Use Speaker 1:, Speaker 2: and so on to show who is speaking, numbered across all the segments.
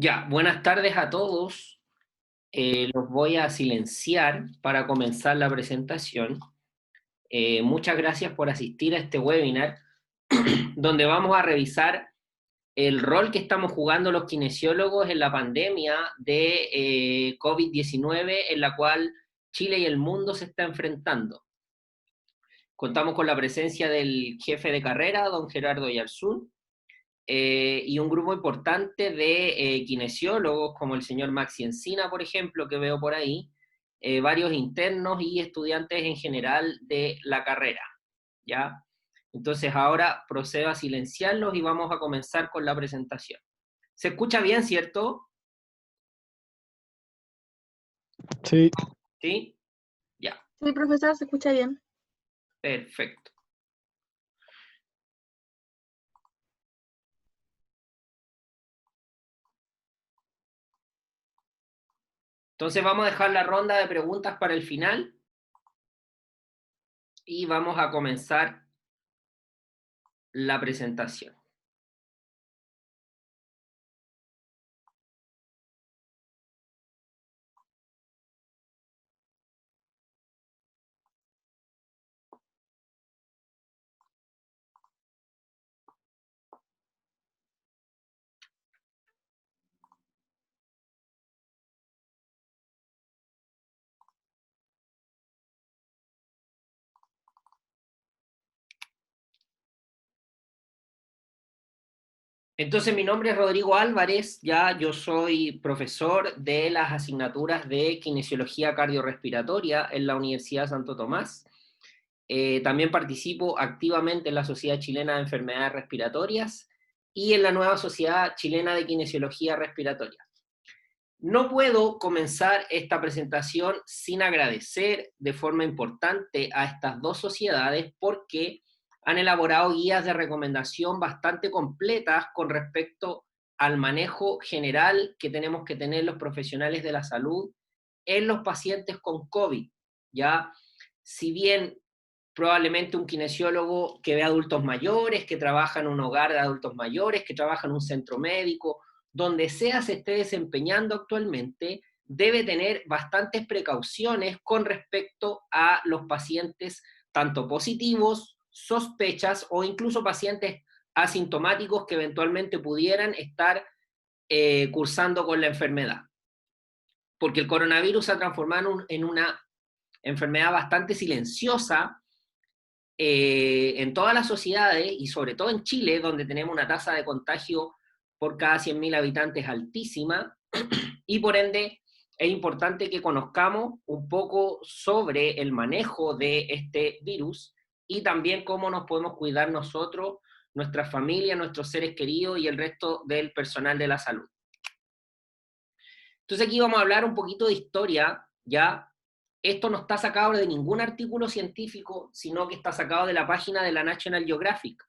Speaker 1: Ya, buenas tardes a todos. Los voy a silenciar para comenzar la presentación. Muchas gracias por asistir a este webinar, donde vamos a revisar el rol que estamos jugando los kinesiólogos en la pandemia de COVID-19, en la cual Chile y el mundo se está enfrentando. Contamos con la presencia del jefe de carrera, don Gerardo Yarzún, y un grupo importante de kinesiólogos, como el señor Maxi Encina, por ejemplo, que veo por ahí, varios internos y estudiantes en general de la carrera, ¿ya? Entonces ahora procedo a silenciarlos y vamos a comenzar con la presentación. ¿Se escucha bien, cierto?
Speaker 2: Sí.
Speaker 1: ¿Sí? Ya.
Speaker 3: Sí, profesor, se escucha bien.
Speaker 1: Perfecto. Entonces vamos a dejar la ronda de preguntas para el final y vamos a comenzar la presentación. Entonces, mi nombre es Rodrigo Álvarez, ya yo soy profesor de las asignaturas de Kinesiología Cardiorrespiratoria en la Universidad Santo Tomás. También participo activamente en la Sociedad Chilena de Enfermedades Respiratorias y en la nueva Sociedad Chilena de Kinesiología Respiratoria. No puedo comenzar esta presentación sin agradecer de forma importante a estas dos sociedades porque han elaborado guías de recomendación bastante completas con respecto al manejo general que tenemos que tener los profesionales de la salud en los pacientes con COVID. Ya, si bien probablemente un kinesiólogo que ve adultos mayores, que trabaja en un hogar de adultos mayores, que trabaja en un centro médico, donde sea se esté desempeñando actualmente, debe tener bastantes precauciones con respecto a los pacientes, tanto positivos, sospechas o incluso pacientes asintomáticos que eventualmente pudieran estar cursando con la enfermedad. Porque el coronavirus se ha transformado en una enfermedad bastante silenciosa en todas las sociedades y sobre todo en Chile, donde tenemos una tasa de contagio por cada 100.000 habitantes altísima, y por ende es importante que conozcamos un poco sobre el manejo de este virus y también cómo nos podemos cuidar nosotros, nuestra familia, nuestros seres queridos y el resto del personal de la salud. Entonces aquí vamos a hablar un poquito de historia, ¿ya? Esto no está sacado de ningún artículo científico, sino que está sacado de la página de la National Geographic,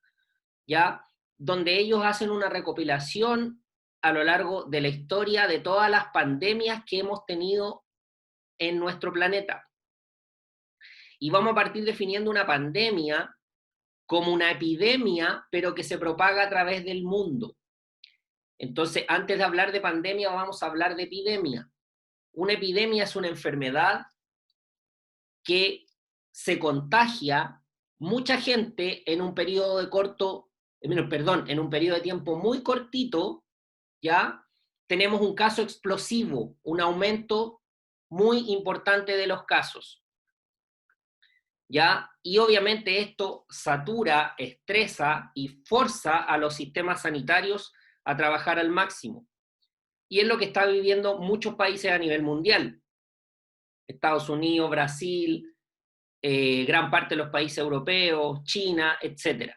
Speaker 1: ¿ya? Donde ellos hacen una recopilación a lo largo de la historia de todas las pandemias que hemos tenido en nuestro planeta. Y vamos a partir definiendo una pandemia como una epidemia, pero que se propaga a través del mundo. Entonces, antes de hablar de pandemia, vamos a hablar de epidemia. Una epidemia es una enfermedad que se contagia mucha gente en un periodo de en un periodo de tiempo muy cortito, ¿ya? Tenemos un caso explosivo, un aumento muy importante de los casos, ¿ya? Y obviamente esto satura, estresa y forza a los sistemas sanitarios a trabajar al máximo. Y es lo que está viviendo muchos países a nivel mundial. Estados Unidos, Brasil, gran parte de los países europeos, China, etc.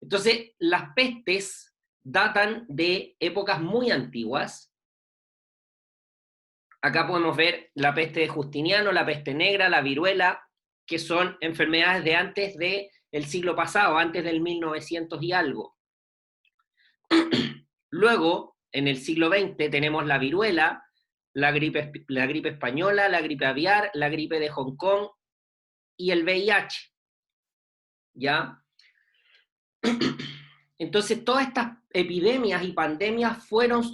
Speaker 1: Entonces, las pestes datan de épocas muy antiguas. Acá podemos ver la peste de Justiniano, la peste negra, la viruela, que son enfermedades de antes del siglo pasado, antes del 1900 y algo. Luego, en el siglo XX, tenemos la viruela, la gripe española, la gripe aviar, la gripe de Hong Kong y el VIH. ¿Ya? Entonces todas estas epidemias y pandemias fueron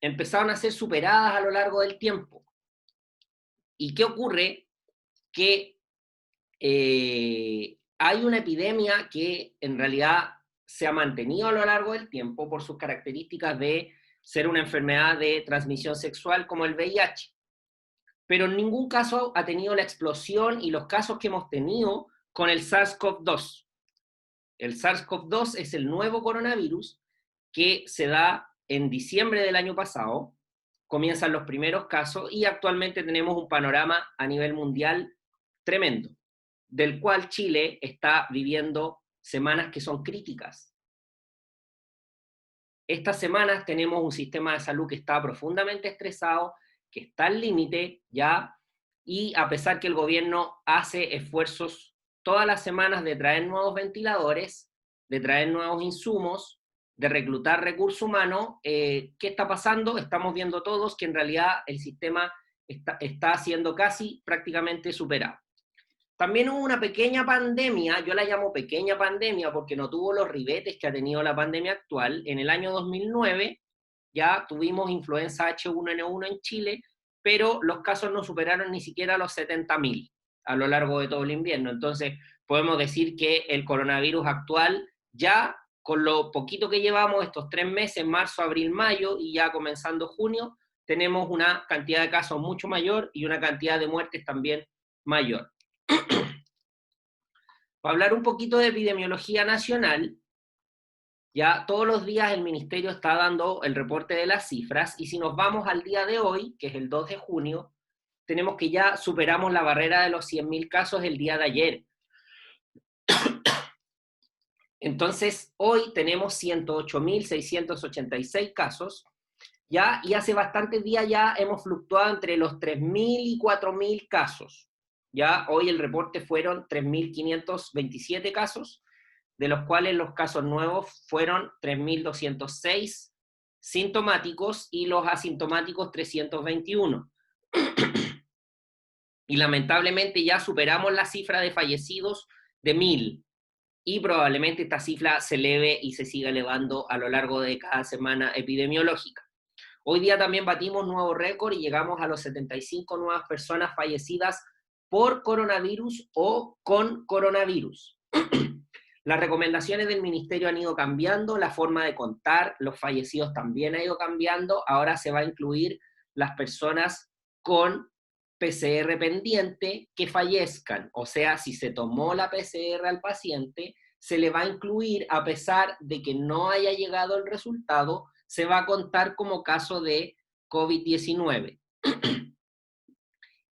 Speaker 1: empezaron a ser superadas a lo largo del tiempo. ¿Y qué ocurre? Que hay una epidemia que en realidad se ha mantenido a lo largo del tiempo por sus características de ser una enfermedad de transmisión sexual como el VIH. Pero en ningún caso ha tenido la explosión y los casos que hemos tenido con el SARS-CoV-2. El SARS-CoV-2 es el nuevo coronavirus que se da en diciembre del año pasado, comienzan los primeros casos y actualmente tenemos un panorama a nivel mundial tremendo, del cual Chile está viviendo semanas que son críticas. Estas semanas tenemos un sistema de salud que está profundamente estresado, que está al límite ya, y a pesar que el gobierno hace esfuerzos todas las semanas de traer nuevos ventiladores, de traer nuevos insumos, de reclutar recursos humanos, ¿qué está pasando? Estamos viendo todos que en realidad el sistema está siendo casi prácticamente superado. También hubo una pequeña pandemia, yo la llamo pequeña pandemia porque no tuvo los ribetes que ha tenido la pandemia actual. En el año 2009 ya tuvimos influenza H1N1 en Chile, pero los casos no superaron ni siquiera los 70.000 a lo largo de todo el invierno. Entonces podemos decir que el coronavirus actual ya, con lo poquito que llevamos estos 3 meses, marzo, abril, mayo, y ya comenzando junio, tenemos una cantidad de casos mucho mayor y una cantidad de muertes también mayor. Para hablar un poquito de epidemiología nacional, ya todos los días el ministerio está dando el reporte de las cifras, y si nos vamos al día de hoy, que es el 2 de junio, tenemos que ya superamos la barrera de los 100.000 casos el día de ayer. Entonces, hoy tenemos 108.686 casos, ya, y hace bastantes días ya hemos fluctuado entre los 3.000 y 4.000 casos. Ya hoy el reporte fueron 3.527 casos, de los cuales los casos nuevos fueron 3.206 sintomáticos y los asintomáticos 321. Y lamentablemente ya superamos la cifra de fallecidos de 1.000, y probablemente esta cifra se eleve y se siga elevando a lo largo de cada semana epidemiológica. Hoy día también batimos nuevo récord y llegamos a los 75 nuevas personas fallecidas por coronavirus o con coronavirus. Las recomendaciones del ministerio han ido cambiando, la forma de contar los fallecidos también ha ido cambiando. Ahora se va a incluir las personas con PCR pendiente que fallezcan. O sea, si se tomó la PCR al paciente, se le va a incluir, a pesar de que no haya llegado el resultado, se va a contar como caso de COVID-19.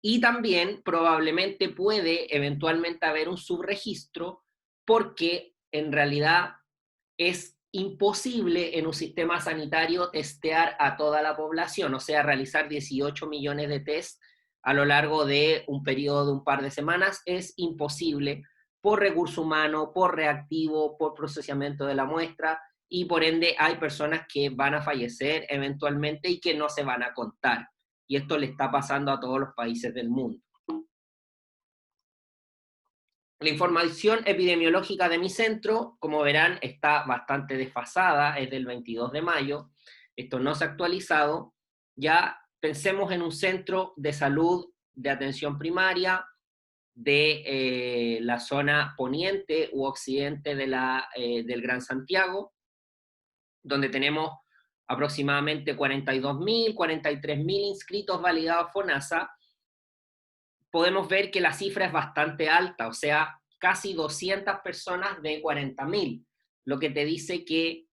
Speaker 1: Y también probablemente puede eventualmente haber un subregistro, porque en realidad es imposible en un sistema sanitario testear a toda la población, o sea, realizar 18 millones de test a lo largo de un periodo de un par de semanas es imposible por recurso humano, por reactivo, por procesamiento de la muestra, y por ende hay personas que van a fallecer eventualmente y que no se van a contar. Y esto le está pasando a todos los países del mundo. La información epidemiológica de mi centro, como verán, está bastante desfasada, es del 22 de mayo, esto no se ha actualizado. Ya pensemos en un centro de salud de atención primaria de la zona poniente u occidente del Gran Santiago, donde tenemos aproximadamente 42.000, 43.000 inscritos validados FONASA. Podemos ver que la cifra es bastante alta, o sea, casi 200 personas de 40.000, lo que te dice que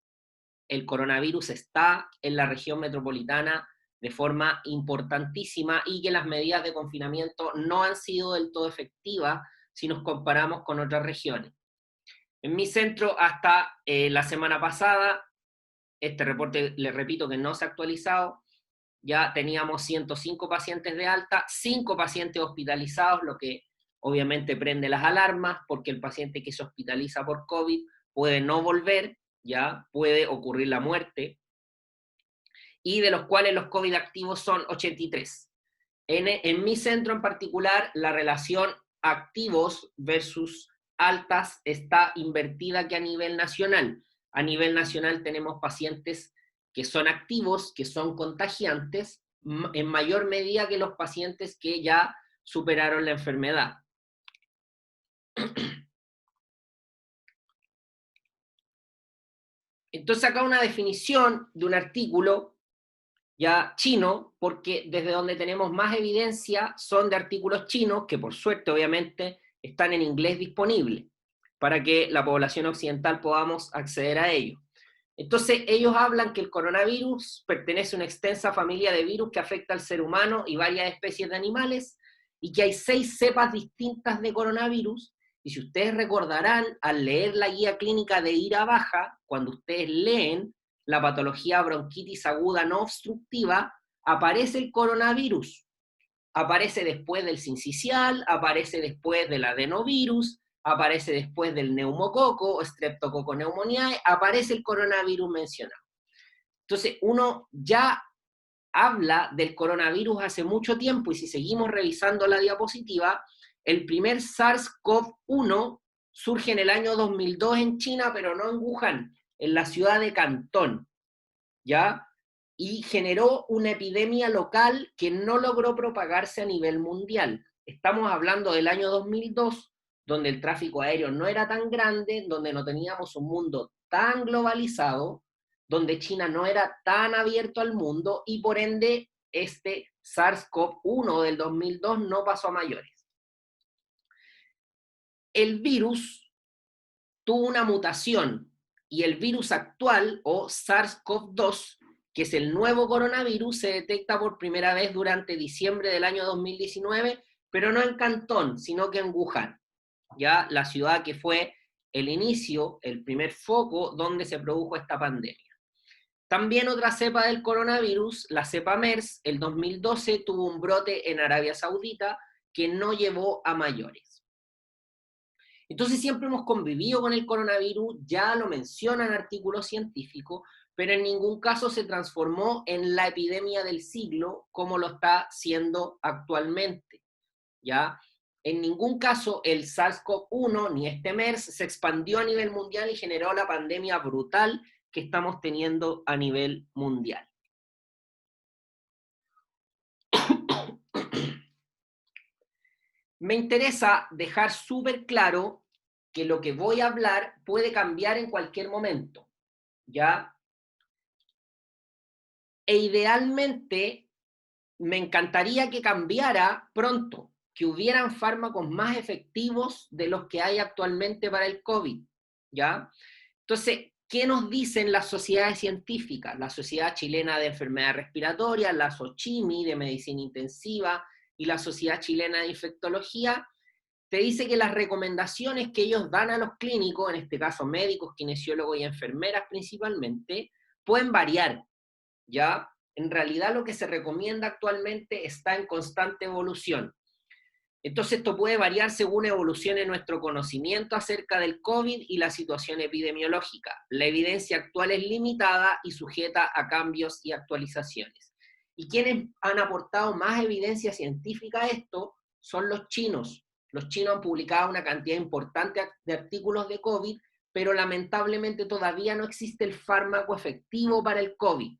Speaker 1: el coronavirus está en la región metropolitana de forma importantísima y que las medidas de confinamiento no han sido del todo efectivas si nos comparamos con otras regiones. En mi centro, hasta la semana pasada, este reporte, les repito que no se ha actualizado, ya teníamos 105 pacientes de alta, 5 pacientes hospitalizados, lo que obviamente prende las alarmas, porque el paciente que se hospitaliza por COVID puede no volver, ya puede ocurrir la muerte, y de los cuales los COVID activos son 83. En mi centro en particular, la relación activos versus altas está invertida que a nivel nacional. A nivel nacional tenemos pacientes que son activos, que son contagiantes, en mayor medida que los pacientes que ya superaron la enfermedad. Entonces acá una definición de un artículo ya chino, porque desde donde tenemos más evidencia son de artículos chinos, que por suerte obviamente están en inglés disponibles, para que la población occidental podamos acceder a ellos. Entonces ellos hablan que el coronavirus pertenece a una extensa familia de virus que afecta al ser humano y varias especies de animales, y que hay 6 cepas distintas de coronavirus, y si ustedes recordarán, al leer la guía clínica de ira baja, cuando ustedes leen la patología bronquitis aguda no obstructiva, aparece el coronavirus. Aparece después del sincicial, aparece después del adenovirus, aparece después del neumococo o streptococo pneumoniae, aparece el coronavirus mencionado. Entonces, uno ya habla del coronavirus hace mucho tiempo, y si seguimos revisando la diapositiva, el primer SARS-CoV-1 surge en el año 2002 en China, pero no en Wuhan, en la ciudad de Cantón, ¿ya? Y generó una epidemia local que no logró propagarse a nivel mundial. Estamos hablando del año 2002, donde el tráfico aéreo no era tan grande, donde no teníamos un mundo tan globalizado, donde China no era tan abierto al mundo, y por ende este SARS-CoV-1 del 2002 no pasó a mayores. El virus tuvo una mutación, y el virus actual, o SARS-CoV-2, que es el nuevo coronavirus, se detecta por primera vez durante diciembre del año 2019, pero no en Cantón, sino que en Wuhan, ya la ciudad que fue el inicio, el primer foco donde se produjo esta pandemia. También otra cepa del coronavirus, la cepa MERS, el 2012 tuvo un brote en Arabia Saudita que no llevó a mayores. Entonces siempre hemos convivido con el coronavirus, ya lo mencionan artículos científicos, pero en ningún caso se transformó en la epidemia del siglo como lo está siendo actualmente, ¿ya? En ningún caso el SARS-CoV-1 ni este MERS se expandió a nivel mundial y generó la pandemia brutal que estamos teniendo a nivel mundial. Me interesa dejar súper claro que lo que voy a hablar puede cambiar en cualquier momento, ¿ya? E idealmente me encantaría que cambiara pronto, que hubieran fármacos más efectivos de los que hay actualmente para el COVID, ¿ya? Entonces, ¿qué nos dicen las sociedades científicas? La Sociedad Chilena de Enfermedades Respiratorias, la SOCHIMI de Medicina Intensiva y la Sociedad Chilena de Infectología, te dice que las recomendaciones que ellos dan a los clínicos, en este caso médicos, kinesiólogos y enfermeras principalmente, pueden variar, ¿ya? En realidad lo que se recomienda actualmente está en constante evolución. Entonces esto puede variar según evolucione nuestro conocimiento acerca del COVID y la situación epidemiológica. La evidencia actual es limitada y sujeta a cambios y actualizaciones. Y quienes han aportado más evidencia científica a esto son los chinos. Los chinos han publicado una cantidad importante de artículos de COVID, pero lamentablemente todavía no existe el fármaco efectivo para el COVID,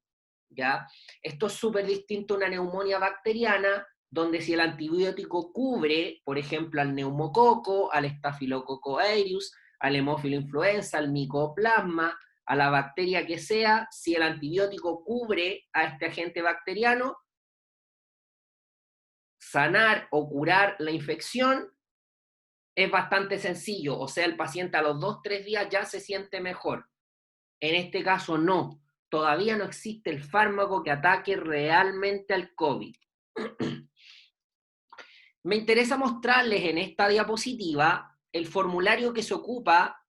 Speaker 1: ¿ya? Esto es súper distinto a una neumonía bacteriana, donde si el antibiótico cubre, por ejemplo, al neumococo, al estafilococo aureus, al hemófilo influenza, al micoplasma, a la bacteria que sea, si el antibiótico cubre a este agente bacteriano, sanar o curar la infección es bastante sencillo, o sea, el paciente a los 2-3 días ya se siente mejor. En este caso no, todavía no existe el fármaco que ataque realmente al COVID. Me interesa mostrarles en esta diapositiva el formulario que se ocupa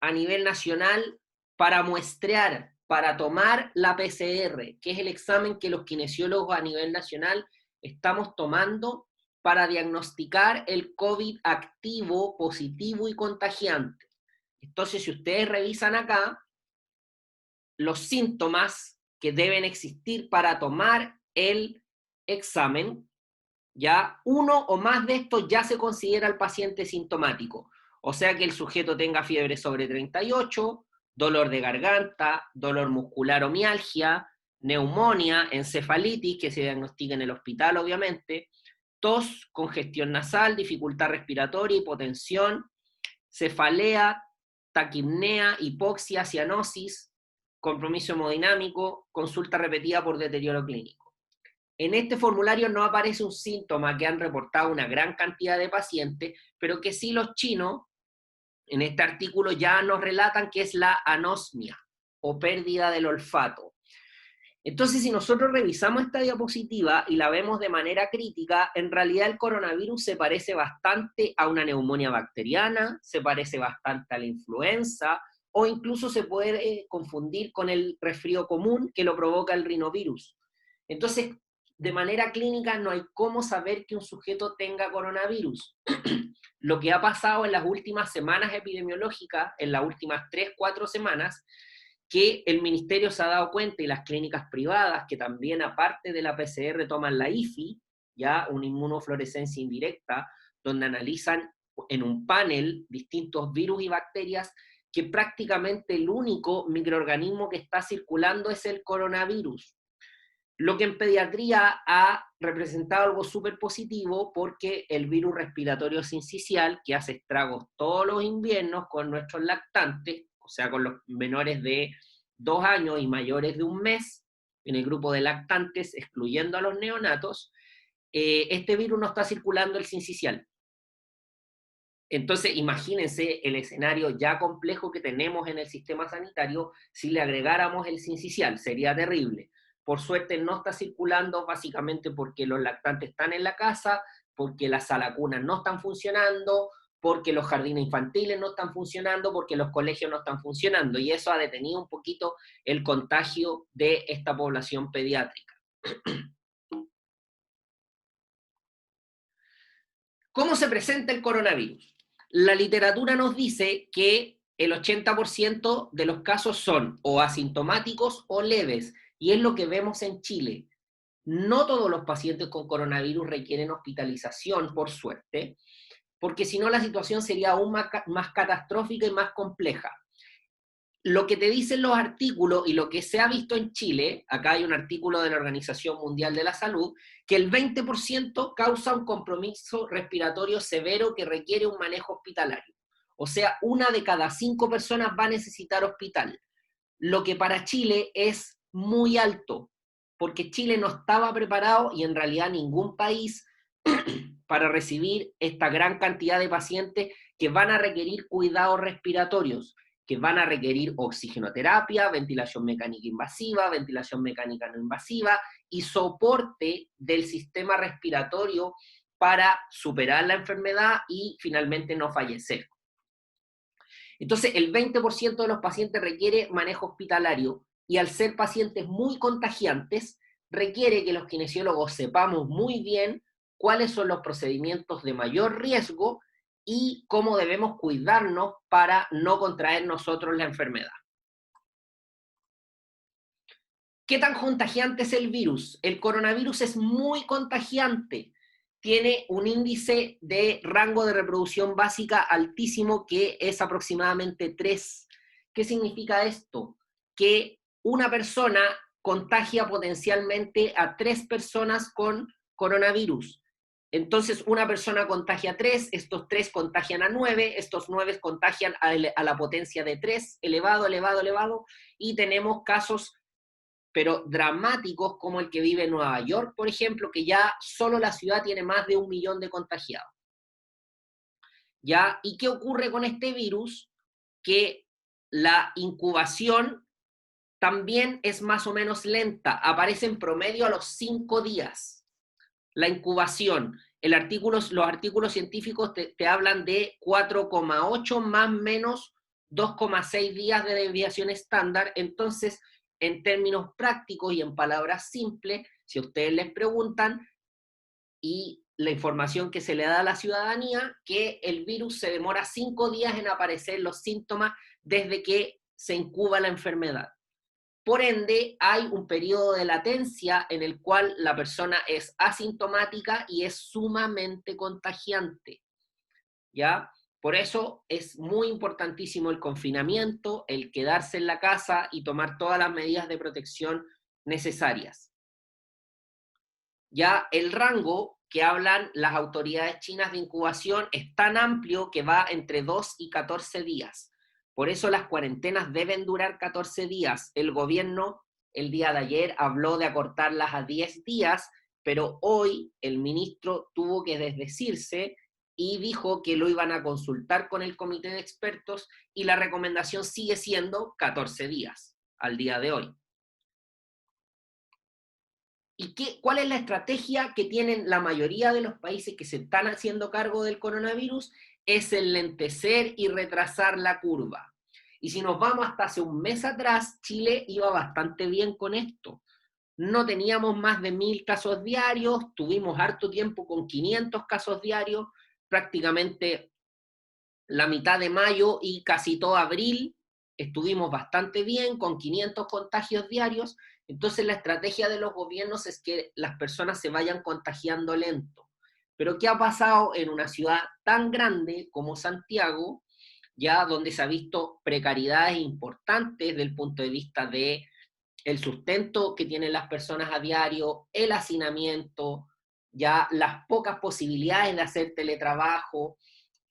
Speaker 1: a nivel nacional para muestrear, para tomar la PCR, que es el examen que los kinesiólogos a nivel nacional estamos tomando para diagnosticar el COVID activo, positivo y contagiante. Entonces, si ustedes revisan acá, los síntomas que deben existir para tomar el examen, ya uno o más de estos ya se considera el paciente sintomático. O sea que el sujeto tenga fiebre sobre 38, dolor de garganta, dolor muscular o mialgia, neumonía, encefalitis, que se diagnostica en el hospital obviamente, tos, congestión nasal, dificultad respiratoria, hipotensión, cefalea, taquipnea, hipoxia, cianosis, compromiso hemodinámico, consulta repetida por deterioro clínico. En este formulario no aparece un síntoma que han reportado una gran cantidad de pacientes, pero que sí los chinos, en este artículo ya nos relatan que es la anosmia, o pérdida del olfato. Entonces, si nosotros revisamos esta diapositiva y la vemos de manera crítica, en realidad el coronavirus se parece bastante a una neumonía bacteriana, se parece bastante a la influenza, o incluso se puede confundir con el resfrío común que lo provoca el rinovirus. Entonces, de manera clínica no hay cómo saber que un sujeto tenga coronavirus. Lo que ha pasado en las últimas semanas epidemiológicas, en las últimas 3-4 semanas, que el ministerio se ha dado cuenta, y las clínicas privadas, que también aparte de la PCR toman la IFI, ya una inmunofluorescencia indirecta, donde analizan en un panel distintos virus y bacterias, que prácticamente el único microorganismo que está circulando es el coronavirus. Lo que en pediatría ha representado algo súper positivo, porque el virus respiratorio sincicial, que hace estragos todos los inviernos con nuestros lactantes, o sea, con los menores de 2 años y mayores de 1 mes, en el grupo de lactantes, excluyendo a los neonatos, este virus no está circulando el sincicial. Entonces, imagínense el escenario ya complejo que tenemos en el sistema sanitario si le agregáramos el sincicial, sería terrible. Por suerte no está circulando, básicamente porque los lactantes están en la casa, porque las salacunas no están funcionando, porque los jardines infantiles no están funcionando, porque los colegios no están funcionando, y eso ha detenido un poquito el contagio de esta población pediátrica. ¿Cómo se presenta el coronavirus? La literatura nos dice que el 80% de los casos son o asintomáticos o leves, y es lo que vemos en Chile. No todos los pacientes con coronavirus requieren hospitalización, por suerte, porque si no la situación sería aún más catastrófica y más compleja. Lo que te dicen los artículos y lo que se ha visto en Chile, acá hay un artículo de la Organización Mundial de la Salud, que el 20% causa un compromiso respiratorio severo que requiere un manejo hospitalario. O sea, 1 de cada 5 personas va a necesitar hospital, lo que para Chile es muy alto, porque Chile no estaba preparado, y en realidad ningún país, para recibir esta gran cantidad de pacientes que van a requerir cuidados respiratorios, que van a requerir oxigenoterapia, ventilación mecánica invasiva, ventilación mecánica no invasiva y soporte del sistema respiratorio para superar la enfermedad y finalmente no fallecer. Entonces, el 20% de los pacientes requiere manejo hospitalario, y al ser pacientes muy contagiantes, requiere que los kinesiólogos sepamos muy bien cuáles son los procedimientos de mayor riesgo y cómo debemos cuidarnos para no contraer nosotros la enfermedad. ¿Qué tan contagiante es el virus? El coronavirus es muy contagiante. Tiene un índice de rango de reproducción básica altísimo, que es aproximadamente 3. ¿Qué significa esto? Que una persona contagia potencialmente a 3 personas con coronavirus. Entonces, una persona contagia a 3, estos 3 contagian a 9, estos 9 contagian a la potencia de 3, elevado, elevado, elevado, y tenemos casos pero dramáticos como el que vive en Nueva York, por ejemplo, que ya solo la ciudad tiene más de 1 millón de contagiados. ¿Ya? ¿Y qué ocurre con este virus? Que la incubación también es más o menos lenta, aparece en promedio a los 5 días. La incubación, los artículos científicos te hablan de 4,8 más menos 2,6 días de desviación estándar. Entonces, en términos prácticos y en palabras simples, si a ustedes les preguntan, y la información que se le da a la ciudadanía, que el virus se demora 5 días en aparecer los síntomas desde que se incuba la enfermedad. Por ende, hay un periodo de latencia en el cual la persona es asintomática y es sumamente contagiante, ¿ya? Por eso es muy importantísimo el confinamiento, el quedarse en la casa y tomar todas las medidas de protección necesarias. Ya el rango que hablan las autoridades chinas de incubación es tan amplio que va entre 2 y 14 días. Por eso las cuarentenas deben durar 14 días. El gobierno el día de ayer habló de acortarlas a 10 días, pero hoy el ministro tuvo que desdecirse y dijo que lo iban a consultar con el comité de expertos y la recomendación sigue siendo 14 días al día de hoy. ¿Y cuál es la estrategia que tienen la mayoría de los países que se están haciendo cargo del coronavirus? Es enlentecer y retrasar la curva. Y si nos vamos hasta hace un mes atrás, Chile iba bastante bien con esto. No teníamos más de 1000 casos diarios, tuvimos harto tiempo con 500 casos diarios, prácticamente la mitad de mayo y casi todo abril estuvimos bastante bien, con 500 contagios diarios. Entonces la estrategia de los gobiernos es que las personas se vayan contagiando lento. Pero ¿qué ha pasado en una ciudad tan grande como Santiago, ya donde se ha visto precariedades importantes desde el punto de vista de el sustento que tienen las personas a diario, el hacinamiento, ya las pocas posibilidades de hacer teletrabajo,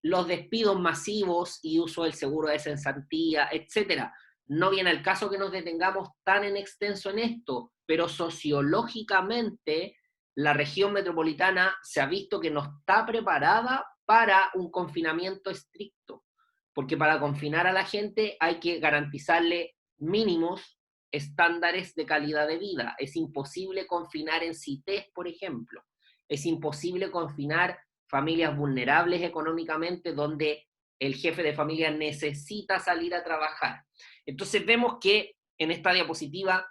Speaker 1: los despidos masivos y uso del seguro de cesantía, etcétera? No viene al caso que nos detengamos tan en extenso en esto, pero sociológicamente la región metropolitana se ha visto que no está preparada para un confinamiento estricto, porque para confinar a la gente hay que garantizarle mínimos estándares de calidad de vida. Es imposible confinar en CITES, por ejemplo. Es imposible confinar familias vulnerables económicamente donde el jefe de familia necesita salir a trabajar. Entonces vemos que en esta diapositiva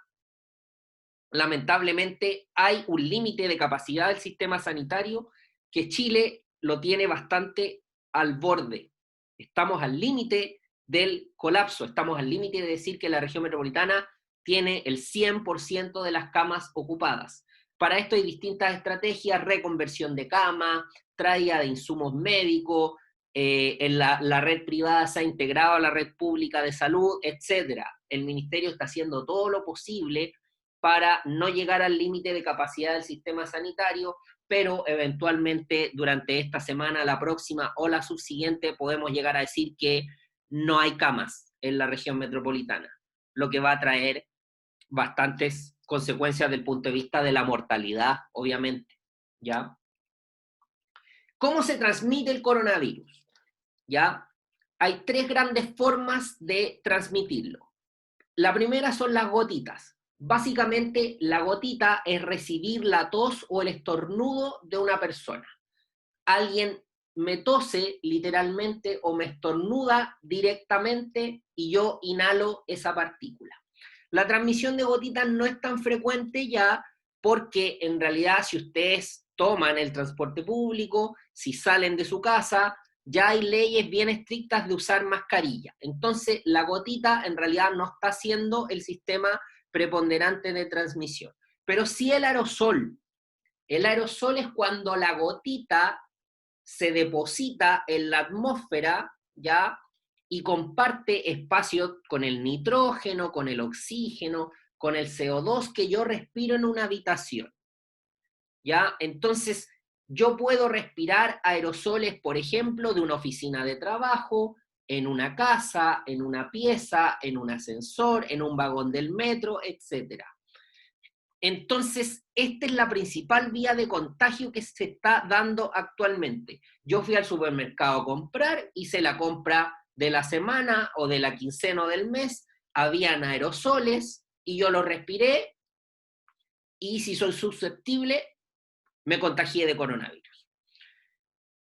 Speaker 1: lamentablemente hay un límite de capacidad del sistema sanitario que Chile lo tiene bastante al borde. Estamos al límite del colapso, estamos al límite de decir que la región metropolitana tiene el 100% de las camas ocupadas. Para esto hay distintas estrategias: reconversión de cama, traída de insumos médicos, en la red privada se ha integrado a la red pública de salud, etc. El ministerio está haciendo todo lo posible para no llegar al límite de capacidad del sistema sanitario, pero eventualmente durante esta semana, la próxima o la subsiguiente podemos llegar a decir que no hay camas en la región metropolitana, lo que va a traer bastantes consecuencias desde el punto de vista de la mortalidad, obviamente, ¿ya? ¿Cómo se transmite el coronavirus? ¿Ya? Hay 3 grandes formas de transmitirlo. La primera son las gotitas. Básicamente, la gotita es recibir la tos o el estornudo de una persona. Alguien me tose literalmente o me estornuda directamente y yo inhalo esa partícula. La transmisión de gotitas no es tan frecuente ya, porque en realidad si ustedes toman el transporte público, si salen de su casa, ya hay leyes bien estrictas de usar mascarilla. Entonces la gotita en realidad no está siendo el sistema preponderante de transmisión. Pero sí el aerosol. El aerosol es cuando la gotita se deposita en la atmósfera, ¿ya? Y comparte espacio con el nitrógeno, con el oxígeno, con el CO2 que yo respiro en una habitación, ¿ya? Entonces, yo puedo respirar aerosoles, por ejemplo, de una oficina de trabajo, en una casa, en una pieza, en un ascensor, en un vagón del metro, etc. Entonces, esta es la principal vía de contagio que se está dando actualmente. Yo fui al supermercado a comprar, hice la compra de la semana o de la quincena o del mes, habían aerosoles y yo los respiré, y si soy susceptible, me contagié de coronavirus.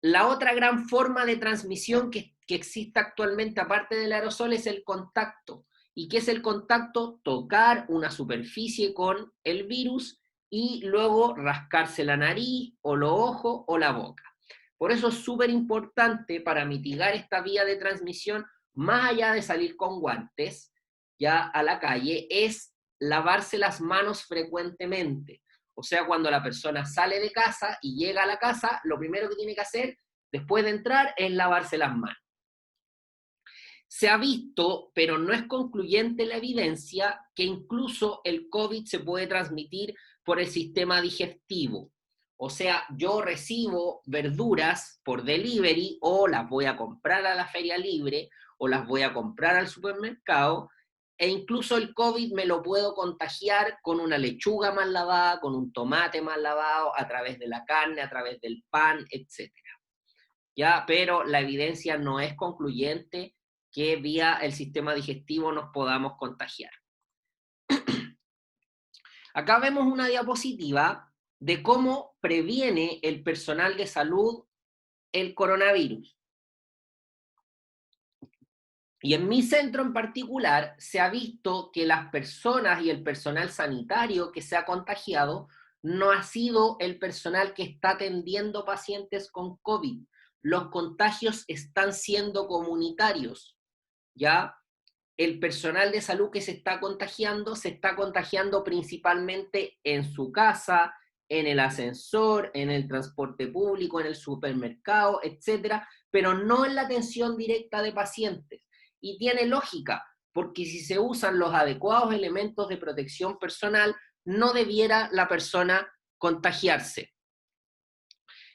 Speaker 1: La otra gran forma de transmisión que existe actualmente, aparte del aerosol, es el contacto. ¿Y qué es el contacto? Tocar una superficie con el virus y luego rascarse la nariz o los ojos o la boca. Por eso es súper importante, para mitigar esta vía de transmisión, más allá de salir con guantes ya a la calle, es lavarse las manos frecuentemente. O sea, cuando la persona sale de casa y llega a la casa, lo primero que tiene que hacer después de entrar, es lavarse las manos. Se ha visto, pero no es concluyente la evidencia, que incluso el COVID se puede transmitir por el sistema digestivo. O sea, yo recibo verduras por delivery o las voy a comprar a la feria libre o las voy a comprar al supermercado, e incluso el COVID me lo puedo contagiar con una lechuga mal lavada, con un tomate mal lavado, a través de la carne, a través del pan, etc. ¿Ya? Pero la evidencia no es concluyente que vía el sistema digestivo nos podamos contagiar. Acá vemos una diapositiva de cómo previene el personal de salud el coronavirus. Y en mi centro en particular se ha visto que las personas y el personal sanitario que se ha contagiado no ha sido el personal que está atendiendo pacientes con COVID. Los contagios están siendo comunitarios, ¿ya? El personal de salud que se está contagiando principalmente en su casa, en el ascensor, en el transporte público, en el supermercado, etcétera, pero no en la atención directa de pacientes. Y tiene lógica, porque si se usan los adecuados elementos de protección personal, no debiera la persona contagiarse.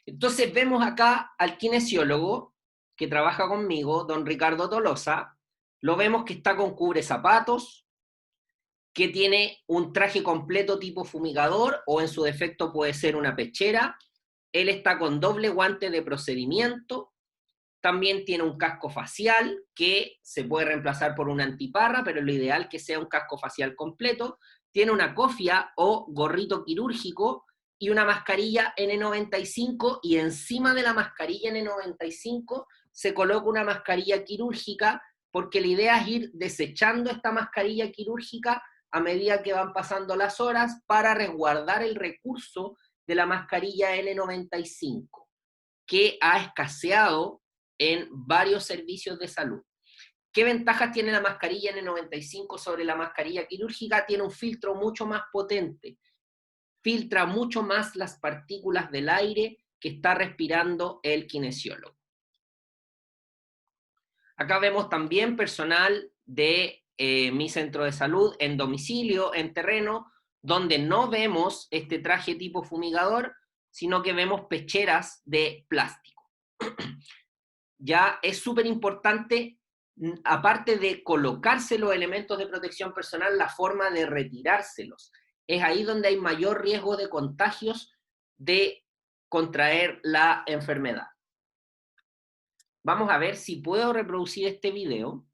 Speaker 1: Entonces vemos acá al kinesiólogo que trabaja conmigo, don Ricardo Tolosa. Lo vemos que está con cubrezapatos, que tiene un traje completo tipo fumigador, o en su defecto puede ser una pechera. Él está con doble guante de procedimiento. También tiene un casco facial que se puede reemplazar por una antiparra, pero lo ideal que sea un casco facial completo. Tiene una cofia o gorrito quirúrgico y una mascarilla N95, y encima de la mascarilla N95 se coloca una mascarilla quirúrgica, porque la idea es ir desechando esta mascarilla quirúrgica a medida que van pasando las horas para resguardar el recurso de la mascarilla N95, que ha escaseado en varios servicios de salud. ¿Qué ventajas tiene la mascarilla N95 sobre la mascarilla quirúrgica? Tiene un filtro mucho más potente, filtra mucho más las partículas del aire que está respirando el kinesiólogo. Acá vemos también personal de mi centro de salud en domicilio, en terreno, donde no vemos este traje tipo fumigador, sino que vemos pecheras de plástico. Ya es súper importante, aparte de colocarse los elementos de protección personal, la forma de retirárselos. Es ahí donde hay mayor riesgo de contagios, de contraer la enfermedad. Vamos a ver si puedo reproducir este video.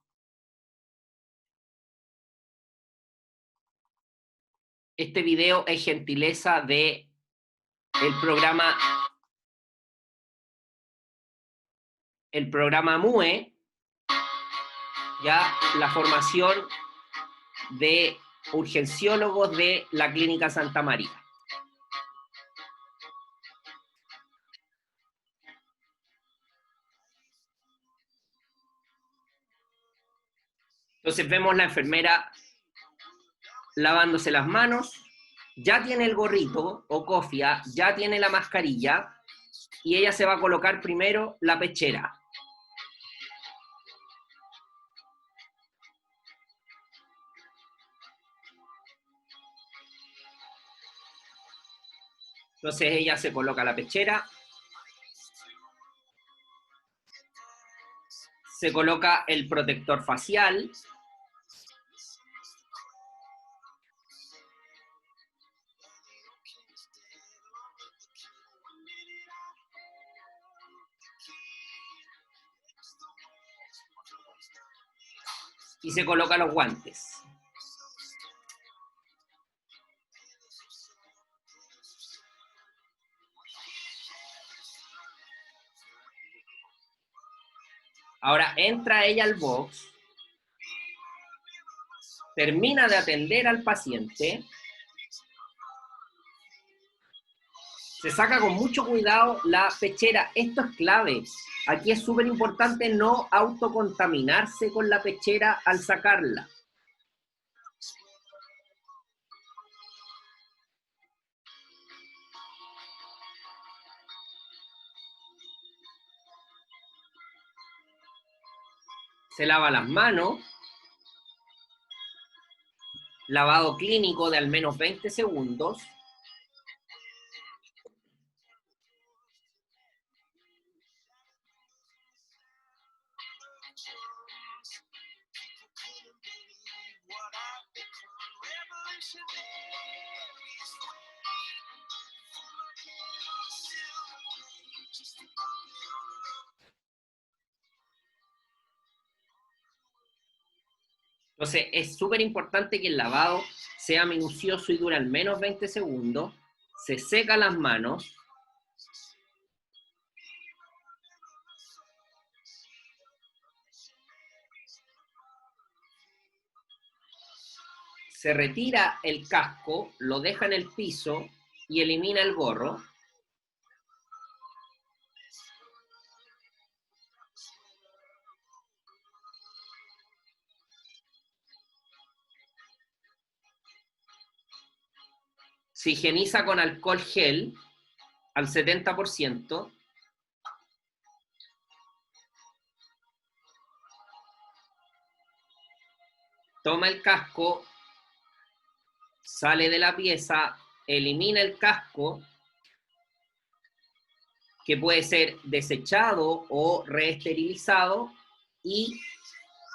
Speaker 1: Este video es gentileza de el programa MUE, ya la formación de urgenciólogos de la Clínica Santa María. Entonces vemos la enfermera lavándose las manos, ya tiene el gorrito o cofia, ya tiene la mascarilla, y ella se va a colocar primero la pechera. Entonces ella se coloca la pechera, se coloca el protector facial, y se coloca los guantes. Ahora entra ella al box, termina de atender al paciente, se saca con mucho cuidado la pechera. Esto es clave. Aquí es súper importante no autocontaminarse con la pechera al sacarla. se lava las manos, lavado clínico de al menos 20 segundos, entonces es súper importante que el lavado sea minucioso y dure al menos 20 segundos, se seca las manos, se retira el casco, lo deja en el piso y elimina el gorro. Se higieniza con alcohol gel al 70%. Toma el casco, sale de la pieza, elimina el casco, que puede ser desechado o reesterilizado, y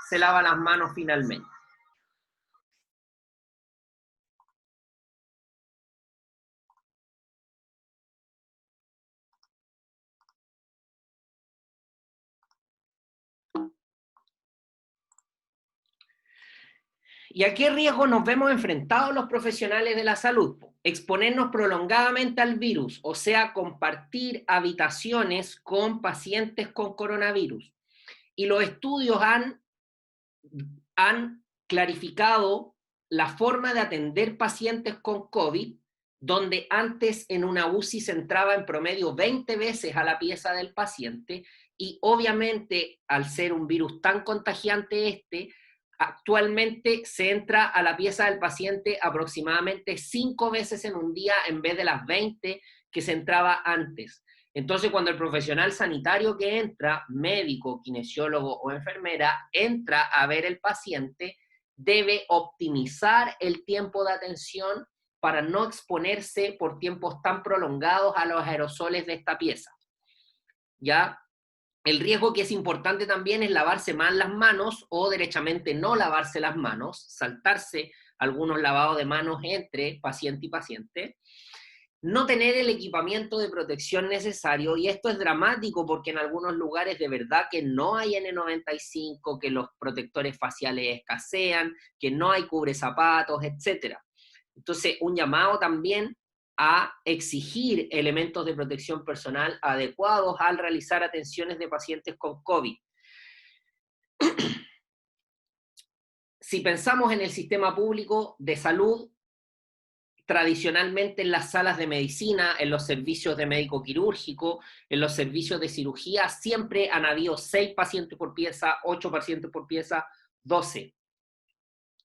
Speaker 1: se lava las manos finalmente. ¿Y a qué riesgo nos vemos enfrentados los profesionales de la salud? Exponernos prolongadamente al virus, o sea, compartir habitaciones con pacientes con coronavirus. Y los estudios han clarificado la forma de atender pacientes con COVID, donde antes en una UCI se entraba en promedio 20 veces a la pieza del paciente, y obviamente al ser un virus tan contagiante actualmente se entra a la pieza del paciente aproximadamente 5 veces en un día en vez de las 20 que se entraba antes. Entonces, cuando el profesional sanitario que entra, médico, kinesiólogo o enfermera, entra a ver el paciente, debe optimizar el tiempo de atención para no exponerse por tiempos tan prolongados a los aerosoles de esta pieza. ¿Ya? El riesgo que es importante también es lavarse mal las manos o derechamente no lavarse las manos, saltarse algunos lavados de manos entre paciente y paciente. No tener el equipamiento de protección necesario, y esto es dramático porque en algunos lugares de verdad que no hay N95, que los protectores faciales escasean, que no hay cubrezapatos, etc. Entonces, un llamado también a exigir elementos de protección personal adecuados al realizar atenciones de pacientes con COVID. Si pensamos en el sistema público de salud, tradicionalmente en las salas de medicina, en los servicios de médico quirúrgico, en los servicios de cirugía, siempre han habido 6 pacientes por pieza, 8 pacientes por pieza, 12.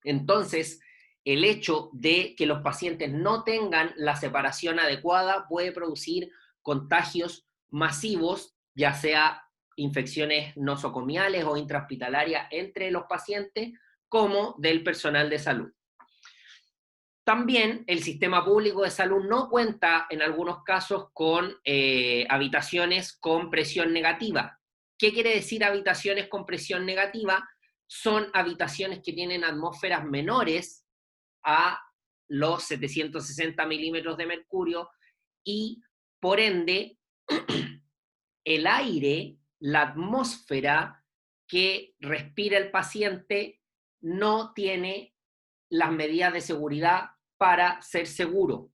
Speaker 1: Entonces, el hecho de que los pacientes no tengan la separación adecuada puede producir contagios masivos, ya sea infecciones nosocomiales o intrahospitalarias entre los pacientes, como del personal de salud. También el sistema público de salud no cuenta en algunos casos con habitaciones con presión negativa. ¿Qué quiere decir habitaciones con presión negativa? Son habitaciones que tienen atmósferas menores a los 760 milímetros de mercurio, y por ende el aire, la atmósfera que respira el paciente no tiene las medidas de seguridad para ser seguro.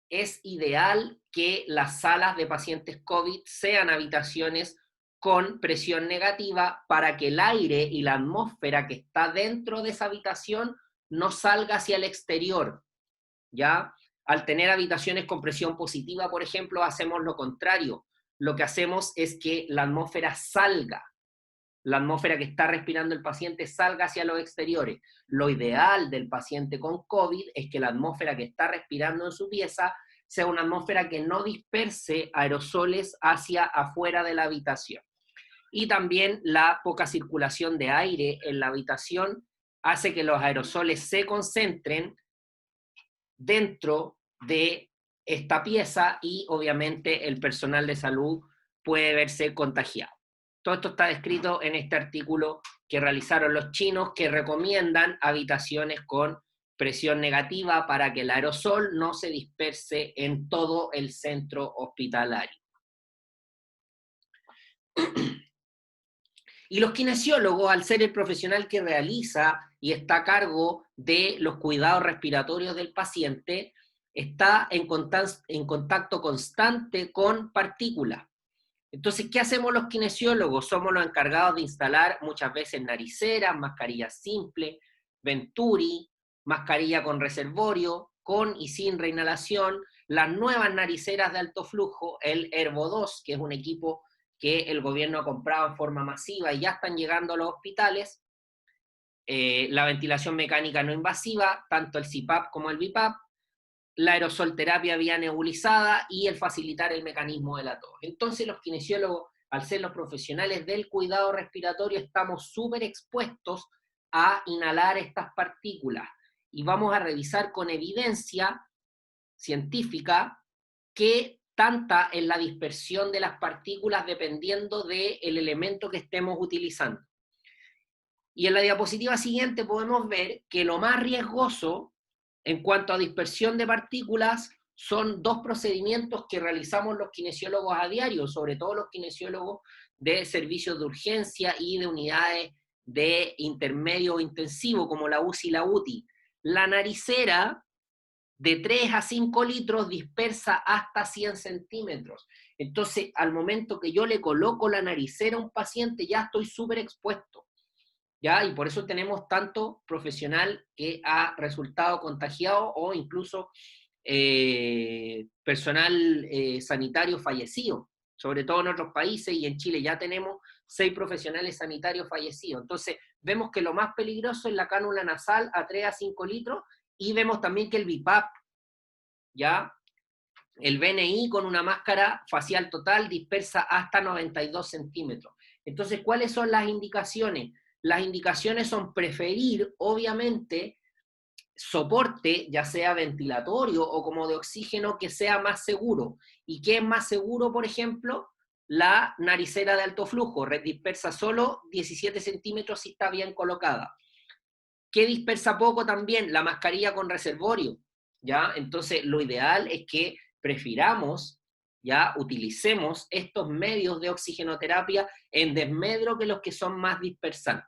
Speaker 1: Es ideal que las salas de pacientes COVID sean habitaciones con presión negativa para que el aire y la atmósfera que está dentro de esa habitación no salga hacia el exterior, ¿ya? Al tener habitaciones con presión positiva, por ejemplo, hacemos lo contrario. Lo que hacemos es que la atmósfera salga, la atmósfera que está respirando el paciente salga hacia los exteriores. Lo ideal del paciente con COVID es que la atmósfera que está respirando en su pieza sea una atmósfera que no disperse aerosoles hacia afuera de la habitación. y también la poca circulación de aire en la habitación hace que los aerosoles se concentren dentro de esta pieza y obviamente el personal de salud puede verse contagiado. Todo esto está descrito en este artículo que realizaron los chinos, que recomiendan habitaciones con presión negativa para que el aerosol no se disperse en todo el centro hospitalario. Y los kinesiólogos, al ser el profesional que realiza y está a cargo de los cuidados respiratorios del paciente, está en contacto constante con partículas. Entonces, ¿qué hacemos los kinesiólogos? Somos los encargados de instalar muchas veces nariceras, mascarillas simples, Venturi, mascarilla con reservorio, con y sin reinhalación, las nuevas nariceras de alto flujo, el Herbo 2, que es un equipo que el gobierno ha comprado en forma masiva y ya están llegando a los hospitales, la ventilación mecánica no invasiva, tanto el CPAP como el BiPAP, la aerosolterapia vía nebulizada y el facilitar el mecanismo de la tos. Entonces los kinesiólogos, al ser los profesionales del cuidado respiratorio, estamos súper expuestos a inhalar estas partículas y vamos a revisar con evidencia científica qué tanta es la dispersión de las partículas dependiendo del elemento que estemos utilizando. Y en la diapositiva siguiente podemos ver que lo más riesgoso en cuanto a dispersión de partículas son dos procedimientos que realizamos los kinesiólogos a diario, sobre todo los kinesiólogos de servicios de urgencia y de unidades de intermedio intensivo, como la UCI y la UTI. La naricera de 3 a 5 litros dispersa hasta 100 centímetros. Entonces, al momento que yo le coloco la naricera a un paciente, ya estoy súper expuesto. ¿Ya? Y por eso tenemos tanto profesional que ha resultado contagiado o incluso personal sanitario fallecido, sobre todo en otros países, y en Chile ya tenemos 6 profesionales sanitarios fallecidos. Entonces, vemos que lo más peligroso es la cánula nasal a 3 a 5 litros, y vemos también que el BiPAP, ¿ya? El BNI con una máscara facial total dispersa hasta 92 centímetros. Entonces, ¿cuáles son las indicaciones? Las indicaciones son preferir, obviamente, soporte, ya sea ventilatorio o como de oxígeno, que sea más seguro. ¿Y qué es más seguro, por ejemplo? La naricera de alto flujo, dispersa solo 17 centímetros si está bien colocada. ¿Qué dispersa poco también? La mascarilla con reservorio, ¿ya? Entonces, lo ideal es que prefiramos, ya, utilicemos estos medios de oxigenoterapia en desmedro que los que son más dispersantes.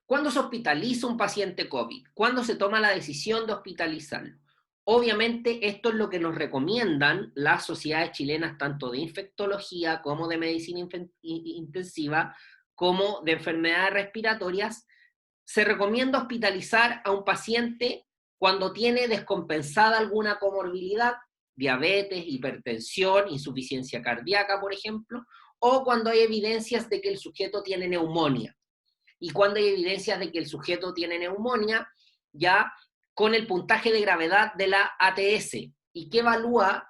Speaker 1: ¿Cuándo se hospitaliza un paciente COVID? ¿Cuándo se toma la decisión de hospitalizarlo? Obviamente esto es lo que nos recomiendan las sociedades chilenas, tanto de infectología como de medicina intensiva, como de enfermedades respiratorias. Se recomienda hospitalizar a un paciente cuando tiene descompensada alguna comorbilidad, diabetes, hipertensión, insuficiencia cardíaca, por ejemplo, o cuando hay evidencias de que el sujeto tiene neumonía. Y cuando hay evidencias de que el sujeto tiene neumonía, ya con el puntaje de gravedad de la ATS. ¿Y qué evalúa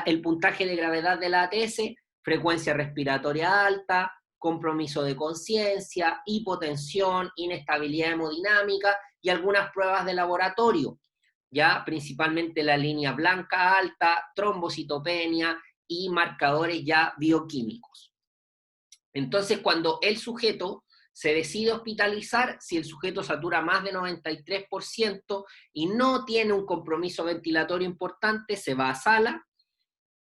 Speaker 1: el puntaje de gravedad de la ATS? Frecuencia respiratoria alta, compromiso de conciencia, hipotensión, inestabilidad hemodinámica y algunas pruebas de laboratorio, ya principalmente la línea blanca alta, trombocitopenia y marcadores ya bioquímicos. Entonces, cuando el sujeto se decide hospitalizar, si el sujeto satura más de 93% y no tiene un compromiso ventilatorio importante, se va a sala.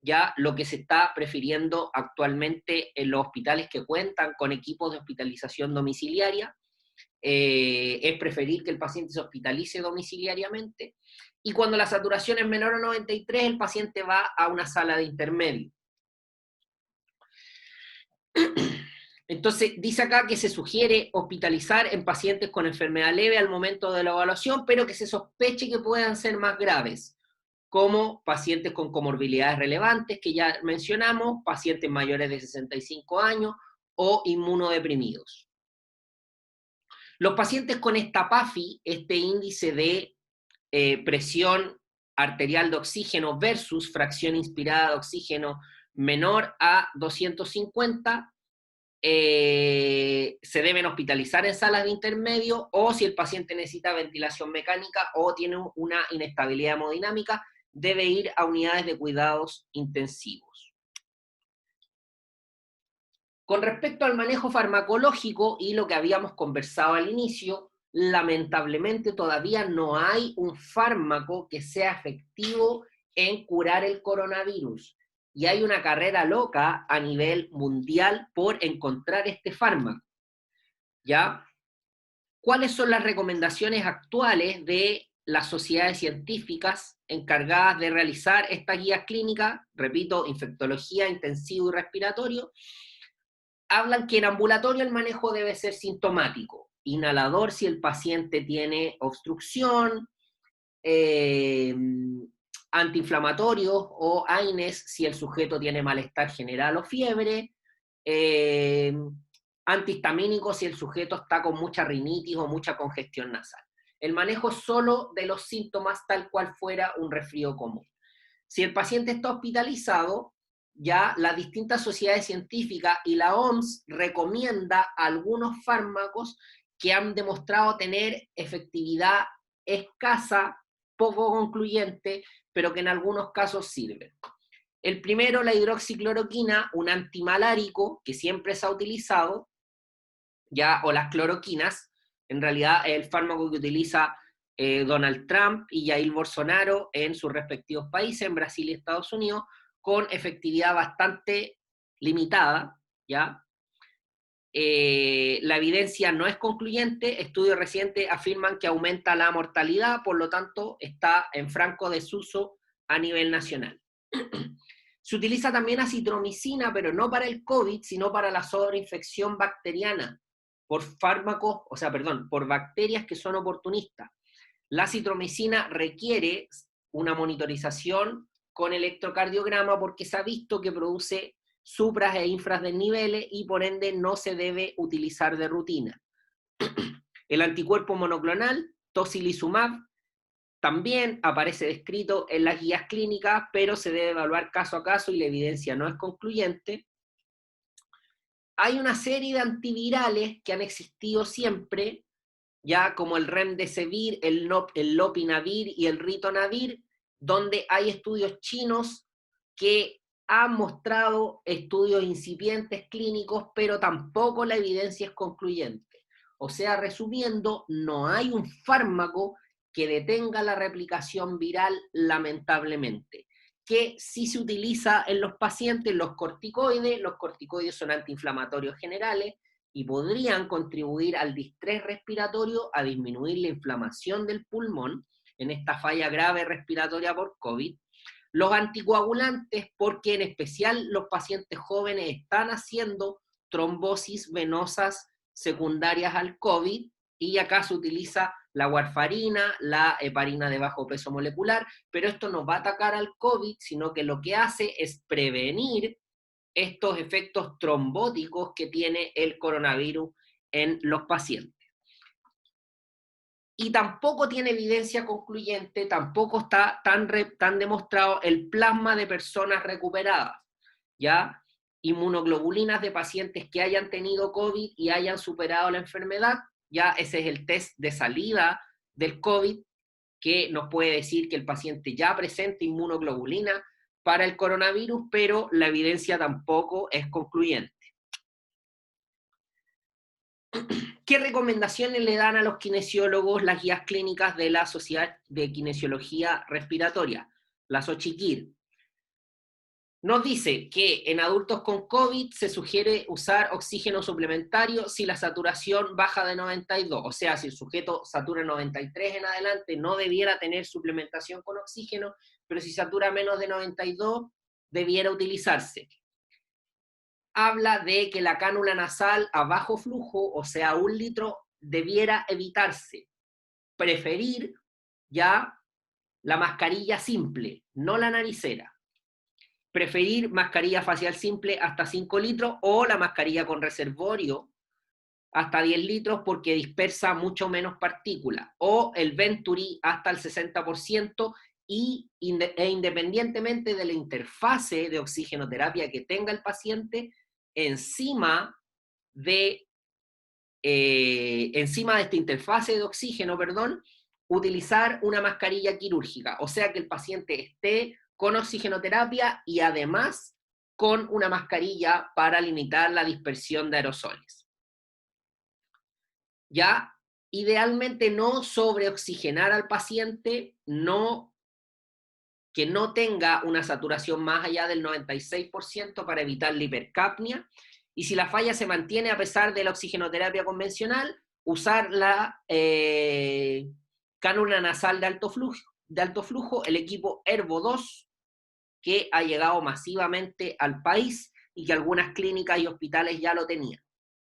Speaker 1: Ya lo que se está prefiriendo actualmente en los hospitales que cuentan con equipos de hospitalización domiciliaria, es preferir que el paciente se hospitalice domiciliariamente, y cuando la saturación es menor a 93, el paciente va a una sala de intermedio. Entonces, dice acá que se sugiere hospitalizar en pacientes con enfermedad leve al momento de la evaluación, pero que se sospeche que puedan ser más graves, como pacientes con comorbilidades relevantes, que ya mencionamos, pacientes mayores de 65 años o inmunodeprimidos. Los pacientes con esta PAFI, este índice de presión arterial de oxígeno versus fracción inspirada de oxígeno menor a 250, se deben hospitalizar en salas de intermedio, o si el paciente necesita ventilación mecánica o tiene una inestabilidad hemodinámica, debe ir a unidades de cuidados intensivos. Con respecto al manejo farmacológico y lo que habíamos conversado al inicio, lamentablemente todavía no hay un fármaco que sea efectivo en curar el coronavirus. Y hay una carrera loca a nivel mundial por encontrar este fármaco. ¿Ya? ¿Cuáles son las recomendaciones actuales de las sociedades científicas encargadas de realizar estas guías clínicas? Repito, infectología, intensivo y respiratorio. Hablan que en ambulatorio el manejo debe ser sintomático. Inhalador si el paciente tiene obstrucción, antiinflamatorios o AINES si el sujeto tiene malestar general o fiebre, antihistamínicos si el sujeto está con mucha rinitis o mucha congestión nasal. El manejo solo de los síntomas tal cual fuera un resfrío común. Si el paciente está hospitalizado, ya las distintas sociedades científicas y la OMS recomienda algunos fármacos que han demostrado tener efectividad escasa, poco concluyente, pero que en algunos casos sirven. El primero, la hidroxicloroquina, un antimalárico que siempre se ha utilizado, ya, o las cloroquinas, en realidad es el fármaco que utiliza Donald Trump y Jair Bolsonaro en sus respectivos países, en Brasil y Estados Unidos, con efectividad bastante limitada, ¿ya? La evidencia no es concluyente, estudios recientes afirman que aumenta la mortalidad, por lo tanto está en franco desuso a nivel nacional. Se utiliza también acitromicina, pero no para el COVID, sino para la sobreinfección bacteriana, por fármacos, por bacterias que son oportunistas. La acitromicina requiere una monitorización con electrocardiograma porque se ha visto que produce supras e infras desniveles y por ende no se debe utilizar de rutina. El anticuerpo monoclonal, tocilizumab, también aparece descrito en las guías clínicas, pero se debe evaluar caso a caso y la evidencia no es concluyente. Hay una serie de antivirales que han existido siempre, ya como el remdesivir, el lopinavir y el ritonavir, donde hay estudios chinos que han mostrado estudios incipientes clínicos, pero tampoco la evidencia es concluyente. O sea, resumiendo, no hay un fármaco que detenga la replicación viral, lamentablemente. Que sí se utiliza en los pacientes, los corticoides son antiinflamatorios generales, y podrían contribuir al distrés respiratorio, a disminuir la inflamación del pulmón en esta falla grave respiratoria por COVID. Los anticoagulantes, porque en especial los pacientes jóvenes están haciendo trombosis venosas secundarias al COVID, y acá se utiliza la warfarina, la heparina de bajo peso molecular, pero esto no va a atacar al COVID, sino que lo que hace es prevenir estos efectos trombóticos que tiene el coronavirus en los pacientes. Y tampoco tiene evidencia concluyente, tampoco está tan demostrado el plasma de personas recuperadas, ¿ya? Inmunoglobulinas de pacientes que hayan tenido COVID y hayan superado la enfermedad, ya ese es el test de salida del COVID, que nos puede decir que el paciente ya presenta inmunoglobulina para el coronavirus, pero la evidencia tampoco es concluyente. ¿Qué recomendaciones le dan a los kinesiólogos las guías clínicas de la Sociedad de Kinesiología Respiratoria, la SOCHIKIR? Nos dice que en adultos con COVID se sugiere usar oxígeno suplementario si la saturación baja de 92, o sea, si el sujeto satura 93 en adelante no debiera tener suplementación con oxígeno, pero si satura menos de 92 debiera utilizarse. Habla de que la cánula nasal a bajo flujo, o sea, 1 litro, debiera evitarse. Preferir ya la mascarilla simple, no la naricera. Preferir mascarilla facial simple hasta 5 litros o la mascarilla con reservorio hasta 10 litros porque dispersa mucho menos partículas. O el Venturi hasta el 60% e independientemente de la interfase de oxigenoterapia que tenga el paciente, encima de esta interfase de oxígeno, utilizar una mascarilla quirúrgica, o sea que el paciente esté con oxigenoterapia y además con una mascarilla para limitar la dispersión de aerosoles. Ya, idealmente no sobreoxigenar al paciente, que no tenga una saturación más allá del 96% para evitar la hipercapnia, y si la falla se mantiene a pesar de la oxigenoterapia convencional, usar la cánula nasal de alto flujo, el equipo Herbo 2, que ha llegado masivamente al país y que algunas clínicas y hospitales ya lo tenían.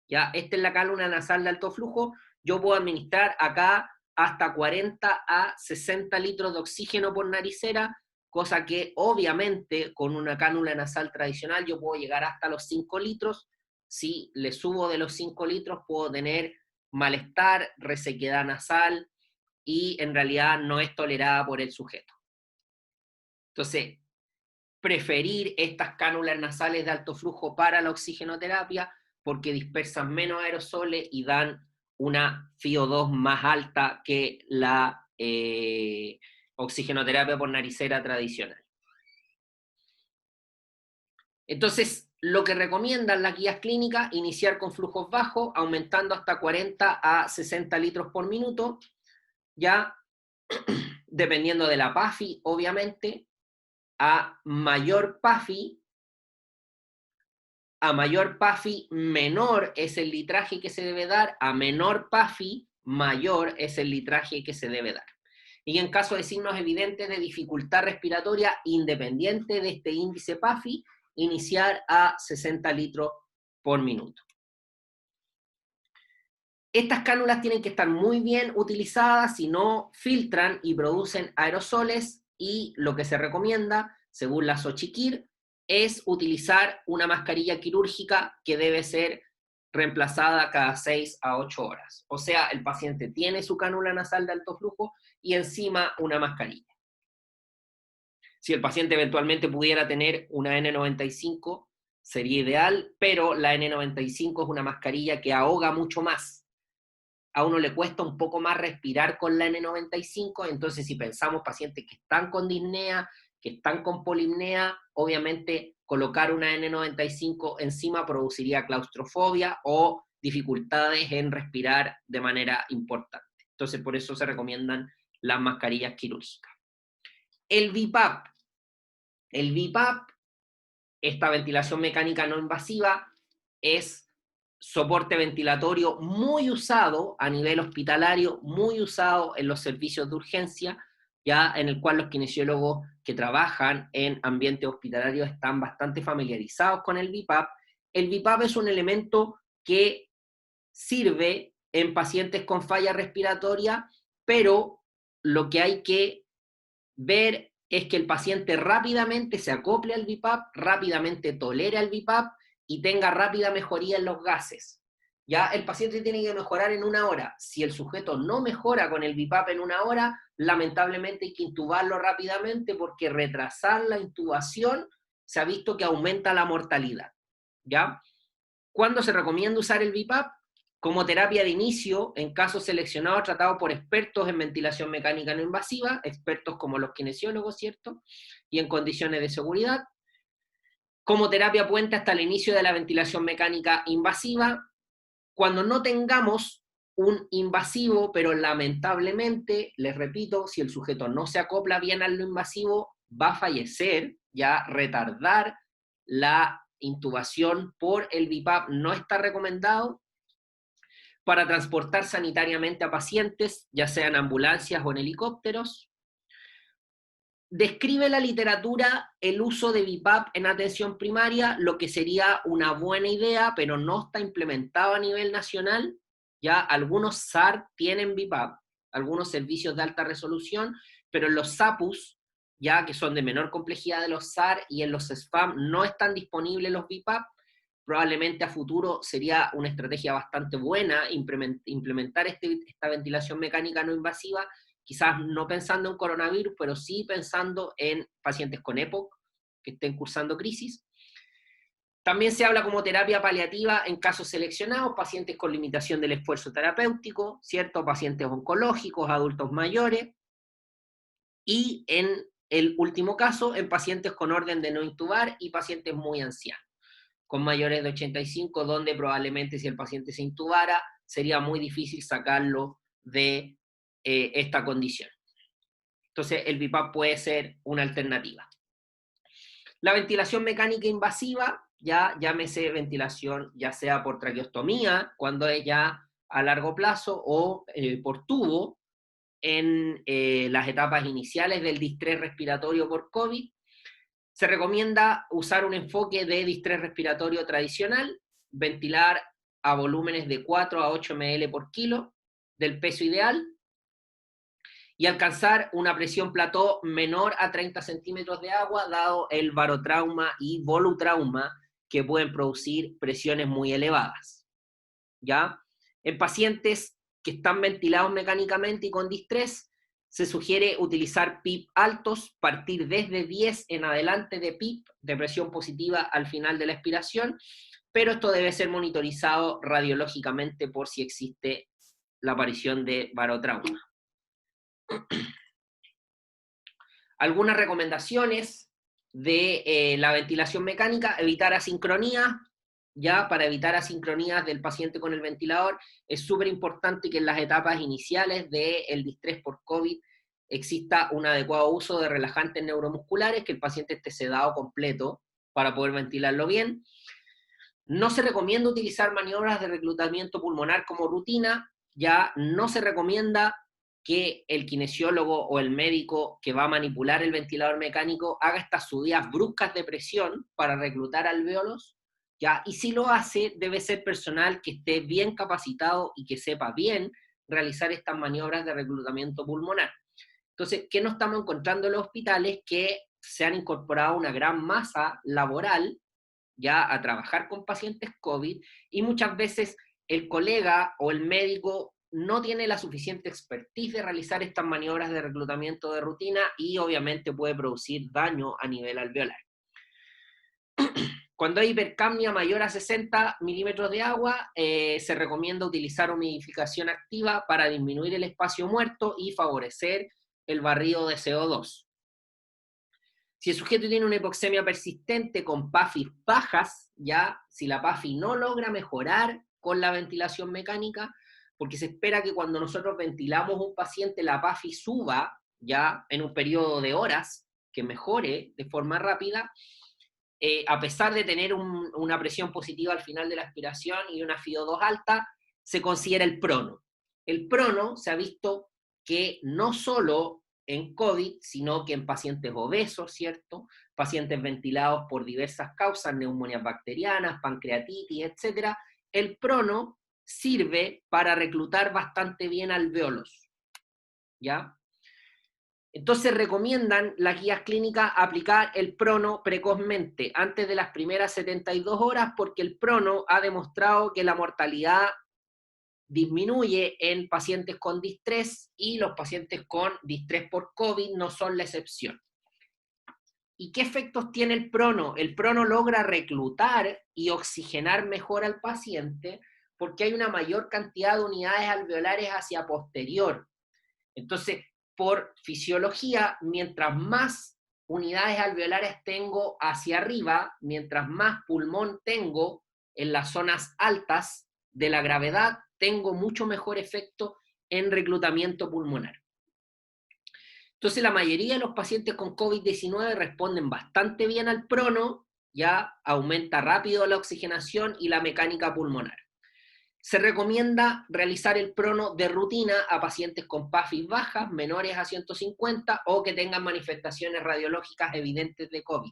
Speaker 1: ¿Ya? Esta es la cánula nasal de alto flujo. Yo puedo administrar acá hasta 40 a 60 litros de oxígeno por naricera, cosa que obviamente con una cánula nasal tradicional yo puedo llegar hasta los 5 litros. Si le subo de los 5 litros puedo tener malestar, resequedad nasal, y en realidad no es tolerada por el sujeto. Entonces, preferir estas cánulas nasales de alto flujo para la oxigenoterapia porque dispersan menos aerosoles y dan una FiO2 más alta que la oxigenoterapia por naricera tradicional. Entonces, lo que recomiendan las guías clínicas, iniciar con flujos bajos, aumentando hasta 40 a 60 litros por minuto, ya dependiendo de la PAFI, obviamente. A mayor PAFI, menor es el litraje que se debe dar, a menor PAFI, mayor es el litraje que se debe dar. Y en caso de signos evidentes de dificultad respiratoria, independiente de este índice PAFI, iniciar a 60 litros por minuto. Estas cánulas tienen que estar muy bien utilizadas, si no filtran y producen aerosoles, y lo que se recomienda, según la Xochitl, es utilizar una mascarilla quirúrgica que debe ser reemplazada cada 6 a 8 horas. O sea, el paciente tiene su cánula nasal de alto flujo y encima una mascarilla. Si el paciente eventualmente pudiera tener una N95, sería ideal, pero la N95 es una mascarilla que ahoga mucho más. A uno le cuesta un poco más respirar con la N95, entonces si pensamos pacientes que están con disnea, que están con polipnea, obviamente colocar una N95 encima produciría claustrofobia o dificultades en respirar de manera importante. Entonces por eso se recomiendan las mascarillas quirúrgicas. El BiPAP. El BiPAP, esta ventilación mecánica no invasiva, es soporte ventilatorio muy usado a nivel hospitalario, muy usado en los servicios de urgencia, ya en el cual los kinesiólogos que trabajan en ambiente hospitalario están bastante familiarizados con el BiPAP. El BiPAP es un elemento que sirve en pacientes con falla respiratoria, pero lo que hay que ver es que el paciente rápidamente se acople al BiPAP, rápidamente tolere al BiPAP y tenga rápida mejoría en los gases. Ya el paciente tiene que mejorar en 1 hora. Si el sujeto no mejora con el BiPAP en 1 hora, lamentablemente hay que intubarlo rápidamente porque retrasar la intubación se ha visto que aumenta la mortalidad. ¿Ya? ¿Cuándo se recomienda usar el BiPAP? Como terapia de inicio, en casos seleccionados tratados por expertos en ventilación mecánica no invasiva, expertos como los kinesiólogos, ¿cierto? Y en condiciones de seguridad. Como terapia puente hasta el inicio de la ventilación mecánica invasiva. Cuando no tengamos un invasivo, pero lamentablemente, les repito, si el sujeto no se acopla bien a lo invasivo, va a fallecer, ya retardar la intubación por el BiPAP no está recomendado. Para transportar sanitariamente a pacientes, ya sea en ambulancias o en helicópteros. Describe la literatura el uso de BiPAP en atención primaria, lo que sería una buena idea, pero no está implementado a nivel nacional. Ya algunos SAR tienen BiPAP, algunos servicios de alta resolución, pero en los SAPUS, ya que son de menor complejidad de los SAR, y en los SFAM no están disponibles los BiPAP. Probablemente a futuro sería una estrategia bastante buena implementar esta ventilación mecánica no invasiva, quizás no pensando en coronavirus, pero sí pensando en pacientes con EPOC que estén cursando crisis. También se habla como terapia paliativa en casos seleccionados, pacientes con limitación del esfuerzo terapéutico, ¿cierto? Pacientes oncológicos, adultos mayores, y en el último caso, en pacientes con orden de no intubar y pacientes muy ancianos, con mayores de 85, donde probablemente si el paciente se intubara, sería muy difícil sacarlo de esta condición. Entonces, el BiPAP puede ser una alternativa. La ventilación mecánica invasiva, ya llámese ventilación ya sea por traqueostomía, cuando es ya a largo plazo, o por tubo, en las etapas iniciales del distrés respiratorio por COVID. Se recomienda usar un enfoque de distrés respiratorio tradicional, ventilar a volúmenes de 4 a 8 ml por kilo del peso ideal, y alcanzar una presión plató menor a 30 centímetros de agua, dado el barotrauma y volutrauma que pueden producir presiones muy elevadas. ¿Ya? En pacientes que están ventilados mecánicamente y con distrés, se sugiere utilizar PIP altos, partir desde 10 en adelante de PIP, de presión positiva al final de la expiración, pero esto debe ser monitorizado radiológicamente por si existe la aparición de barotrauma. Algunas recomendaciones de la ventilación mecánica: evitar asincronías, ya para evitar asincronías del paciente con el ventilador, es súper importante que en las etapas iniciales del distrés por COVID exista un adecuado uso de relajantes neuromusculares, que el paciente esté sedado completo para poder ventilarlo bien. No se recomienda utilizar maniobras de reclutamiento pulmonar como rutina, ya no se recomienda que el kinesiólogo o el médico que va a manipular el ventilador mecánico haga estas subidas bruscas de presión para reclutar alvéolos, ¿ya? Y si lo hace, debe ser personal que esté bien capacitado y que sepa bien realizar estas maniobras de reclutamiento pulmonar. Entonces, ¿qué nos estamos encontrando en los hospitales? Que se han incorporado una gran masa laboral ya a trabajar con pacientes COVID, y muchas veces el colega o el médico no tiene la suficiente expertise de realizar estas maniobras de reclutamiento de rutina, y obviamente puede producir daño a nivel alveolar. Cuando hay hipercapnia mayor a 60 milímetros de agua, se recomienda utilizar humidificación activa para disminuir el espacio muerto y favorecer el barrido de CO2. Si el sujeto tiene una hipoxemia persistente con PAFI bajas, ya, si la PAFI no logra mejorar con la ventilación mecánica, porque se espera que cuando nosotros ventilamos un paciente la PAFI suba ya en un periodo de horas, que mejore de forma rápida, a pesar de tener una presión positiva al final de la aspiración y una FiO2 alta, se considera el prono. El prono se ha visto que no solo en COVID, sino que en pacientes obesos, ¿cierto? Pacientes ventilados por diversas causas, neumonías bacterianas, pancreatitis, etc. El prono sirve para reclutar bastante bien alvéolos, ¿ya? Entonces recomiendan las guías clínicas aplicar el prono precozmente, antes de las primeras 72 horas, porque el prono ha demostrado que la mortalidad disminuye en pacientes con distrés, y los pacientes con distrés por COVID no son la excepción. ¿Y qué efectos tiene el prono? El prono logra reclutar y oxigenar mejor al paciente porque hay una mayor cantidad de unidades alveolares hacia posterior. Entonces, por fisiología, mientras más unidades alveolares tengo hacia arriba, mientras más pulmón tengo en las zonas altas de la gravedad, tengo mucho mejor efecto en reclutamiento pulmonar. Entonces, la mayoría de los pacientes con COVID-19 responden bastante bien al prono, ya aumenta rápido la oxigenación y la mecánica pulmonar. Se recomienda realizar el prono de rutina a pacientes con PAFI bajas, menores a 150, o que tengan manifestaciones radiológicas evidentes de COVID.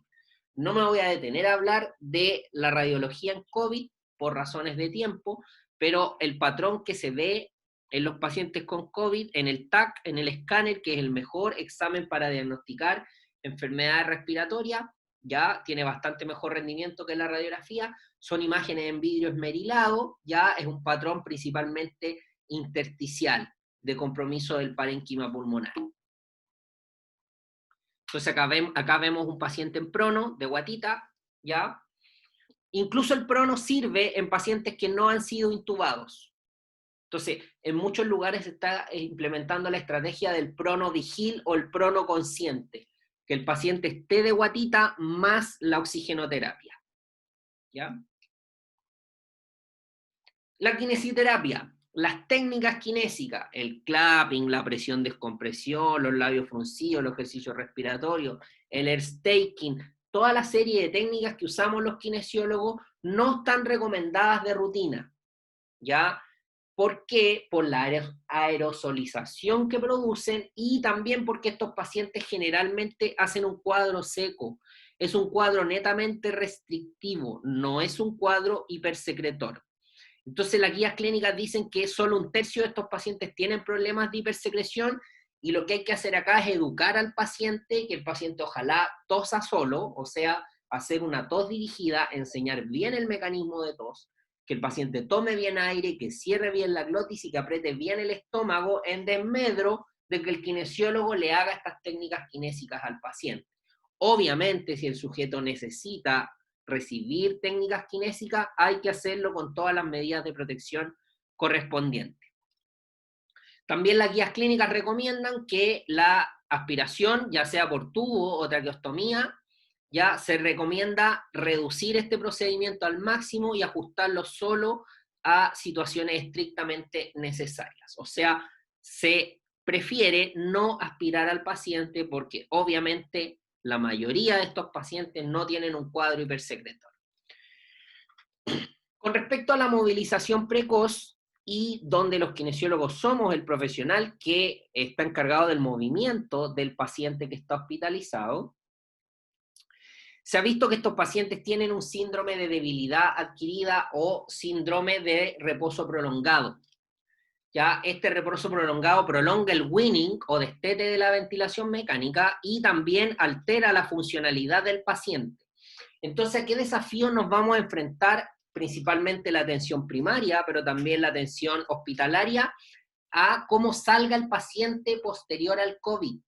Speaker 1: No me voy a detener a hablar de la radiología en COVID por razones de tiempo, pero el patrón que se ve en los pacientes con COVID, en el TAC, en el escáner, que es el mejor examen para diagnosticar enfermedades respiratorias, ya tiene bastante mejor rendimiento que la radiografía, son imágenes en vidrio esmerilado, ya es un patrón principalmente intersticial, de compromiso del parénquima pulmonar. Entonces acá vemos un paciente en prono, de guatita, ¿ya? Incluso el prono sirve en pacientes que no han sido intubados. Entonces, en muchos lugares se está implementando la estrategia del prono vigil o el prono consciente, que el paciente esté de guatita más la oxigenoterapia. ¿Ya? La kinesioterapia, las técnicas kinésicas, el clapping, la presión descompresión, los labios fruncidos, los ejercicios respiratorios, el air staking, toda la serie de técnicas que usamos los kinesiólogos no están recomendadas de rutina, ¿ya? ¿Por qué? Por la aerosolización que producen y también porque estos pacientes generalmente hacen un cuadro seco. Es un cuadro netamente restrictivo, no es un cuadro hipersecretor. Entonces las guías clínicas dicen que solo 1/3 de estos pacientes tienen problemas de hipersecreción y lo que hay que hacer acá es educar al paciente, que el paciente ojalá tosa solo, o sea, hacer una tos dirigida, enseñar bien el mecanismo de tos, que el paciente tome bien aire, que cierre bien la glotis y que apriete bien el estómago en desmedro de que el kinesiólogo le haga estas técnicas kinésicas al paciente. Obviamente, si el sujeto necesita recibir técnicas kinésicas, hay que hacerlo con todas las medidas de protección correspondientes. También las guías clínicas recomiendan que la aspiración, ya sea por tubo o traqueostomía, ya se recomienda reducir este procedimiento al máximo y ajustarlo solo a situaciones estrictamente necesarias. O sea, se prefiere no aspirar al paciente porque obviamente la mayoría de estos pacientes no tienen un cuadro hipersecretor. Con respecto a la movilización precoz, y donde los kinesiólogos somos el profesional que está encargado del movimiento del paciente que está hospitalizado, se ha visto que estos pacientes tienen un síndrome de debilidad adquirida o síndrome de reposo prolongado. Ya este reposo prolongado prolonga el weaning o destete de la ventilación mecánica y también altera la funcionalidad del paciente. Entonces, ¿a qué desafío nos vamos a enfrentar? Principalmente la atención primaria, pero también la atención hospitalaria, a cómo salga el paciente posterior al COVID.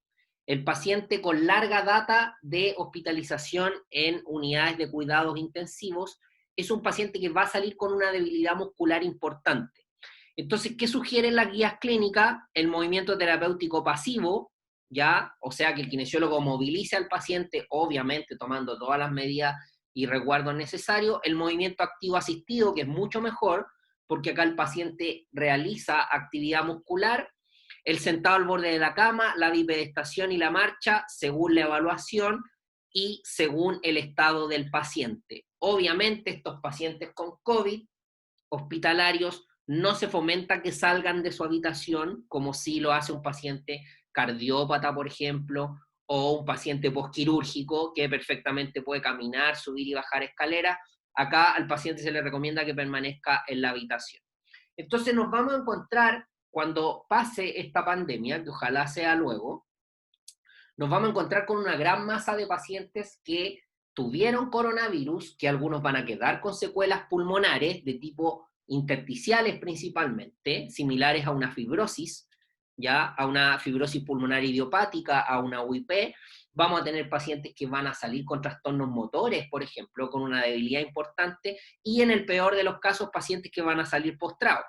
Speaker 1: El paciente con larga data de hospitalización en unidades de cuidados intensivos es un paciente que va a salir con una debilidad muscular importante. Entonces, ¿qué sugieren las guías clínicas? El movimiento terapéutico pasivo, ¿ya? O sea, que el kinesiólogo movilice al paciente, obviamente tomando todas las medidas y resguardos necesarios. El movimiento activo asistido, que es mucho mejor, porque acá el paciente realiza actividad muscular. El sentado al borde de la cama, la bipedestación y la marcha, según la evaluación y según el estado del paciente. Obviamente, estos pacientes con COVID hospitalarios no se fomenta que salgan de su habitación, como si lo hace un paciente cardiópata, por ejemplo, o un paciente posquirúrgico que perfectamente puede caminar, subir y bajar escaleras. Acá al paciente se le recomienda que permanezca en la habitación. Entonces nos vamos a encontrar, cuando pase esta pandemia, que ojalá sea luego, nos vamos a encontrar con una gran masa de pacientes que tuvieron coronavirus, que algunos van a quedar con secuelas pulmonares de tipo intersticiales principalmente, similares a una fibrosis, ya a una fibrosis pulmonar idiopática, a una UIP. Vamos a tener pacientes que van a salir con trastornos motores, por ejemplo, con una debilidad importante, y en el peor de los casos, pacientes que van a salir postrados.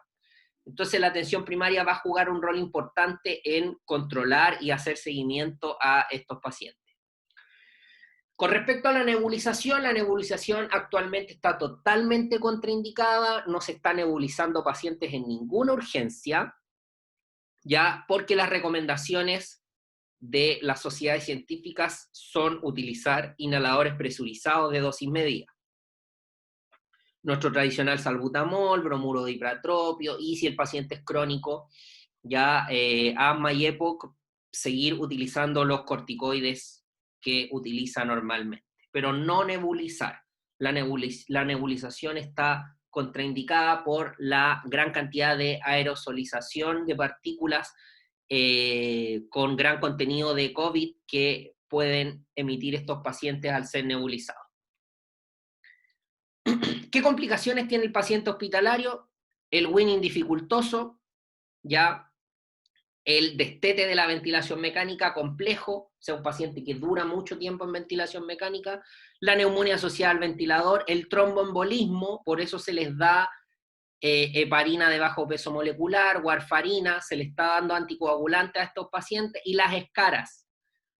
Speaker 1: Entonces la atención primaria va a jugar un rol importante en controlar y hacer seguimiento a estos pacientes. Con respecto a la nebulización actualmente está totalmente contraindicada, no se está nebulizando pacientes en ninguna urgencia, ya porque las recomendaciones de las sociedades científicas son utilizar inhaladores presurizados de dosis medida. Nuestro tradicional salbutamol, bromuro de ipratropio, y si el paciente es crónico, ya asma y EPOC, seguir utilizando los corticoides que utiliza normalmente, pero no nebulizar. La nebulización está contraindicada por la gran cantidad de aerosolización de partículas con gran contenido de COVID que pueden emitir estos pacientes al ser nebulizados. ¿Qué complicaciones tiene el paciente hospitalario? El weaning dificultoso, ya el destete de la ventilación mecánica complejo, o sea, un paciente que dura mucho tiempo en ventilación mecánica, la neumonía asociada al ventilador, el tromboembolismo, por eso se les da heparina de bajo peso molecular, warfarina, se le está dando anticoagulante a estos pacientes, y las escaras.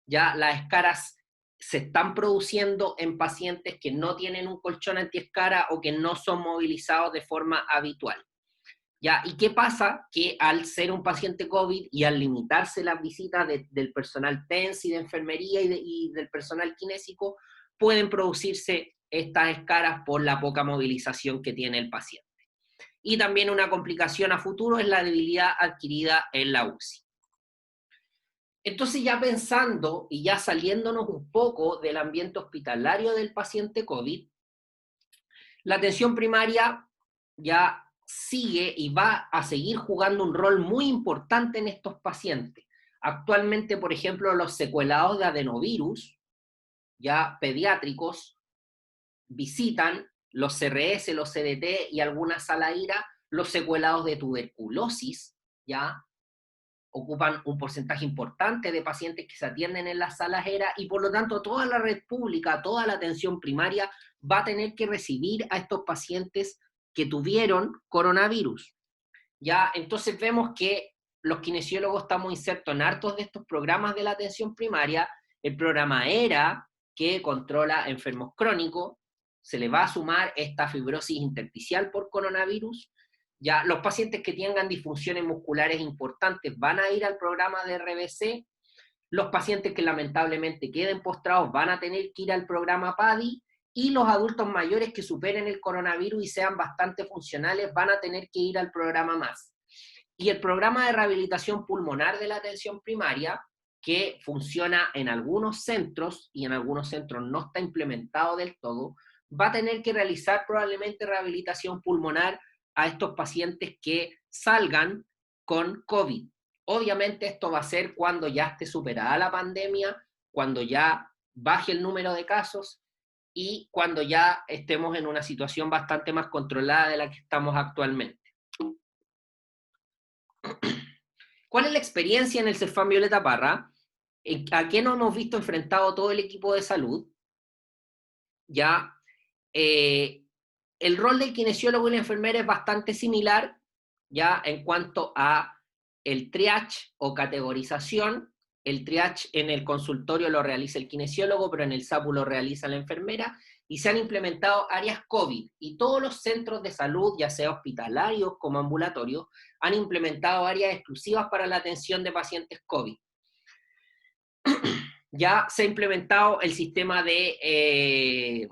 Speaker 1: Ya las escaras se están produciendo en pacientes que no tienen un colchón antiescara o que no son movilizados de forma habitual. ¿Ya? ¿Y qué pasa? Que al ser un paciente COVID y al limitarse las visitas del personal TENS y de enfermería y del personal kinésico, pueden producirse estas escaras por la poca movilización que tiene el paciente. Y también una complicación a futuro es la debilidad adquirida en la UCI. Entonces, ya pensando y ya saliéndonos un poco del ambiente hospitalario del paciente COVID, la atención primaria ya sigue y va a seguir jugando un rol muy importante en estos pacientes. Actualmente, por ejemplo, los secuelados de adenovirus, ya pediátricos, visitan los CRS, los CDT y algunas sala IRA, los secuelados de tuberculosis, ya ocupan un porcentaje importante de pacientes que se atienden en las salas ERA, y por lo tanto toda la red pública, toda la atención primaria va a tener que recibir a estos pacientes que tuvieron coronavirus. Ya, entonces vemos que los kinesiólogos estamos insertos en hartos de estos programas de la atención primaria. El programa ERA, que controla enfermos crónicos, se le va a sumar esta fibrosis intersticial por coronavirus. Ya, los pacientes que tengan disfunciones musculares importantes van a ir al programa de RBC. Los pacientes que lamentablemente queden postrados van a tener que ir al programa PADI, y los adultos mayores que superen el coronavirus y sean bastante funcionales van a tener que ir al programa MAS. Y el programa de rehabilitación pulmonar de la atención primaria, que funciona en algunos centros y en algunos centros no está implementado del todo, va a tener que realizar probablemente rehabilitación pulmonar a estos pacientes que salgan con COVID. Obviamente esto va a ser cuando ya esté superada la pandemia, cuando ya baje el número de casos y cuando ya estemos en una situación bastante más controlada de la que estamos actualmente. ¿Cuál es la experiencia en el CEFAM Violeta Parra? ¿A qué nos hemos visto enfrentado todo el equipo de salud? Ya, el rol del kinesiólogo y la enfermera es bastante similar, ya, en cuanto a el triage o categorización. El triage en el consultorio lo realiza el kinesiólogo, pero en el SAPU lo realiza la enfermera, y se han implementado áreas COVID, y todos los centros de salud, ya sea hospitalarios como ambulatorios, han implementado áreas exclusivas para la atención de pacientes COVID. Ya se ha implementado el sistema de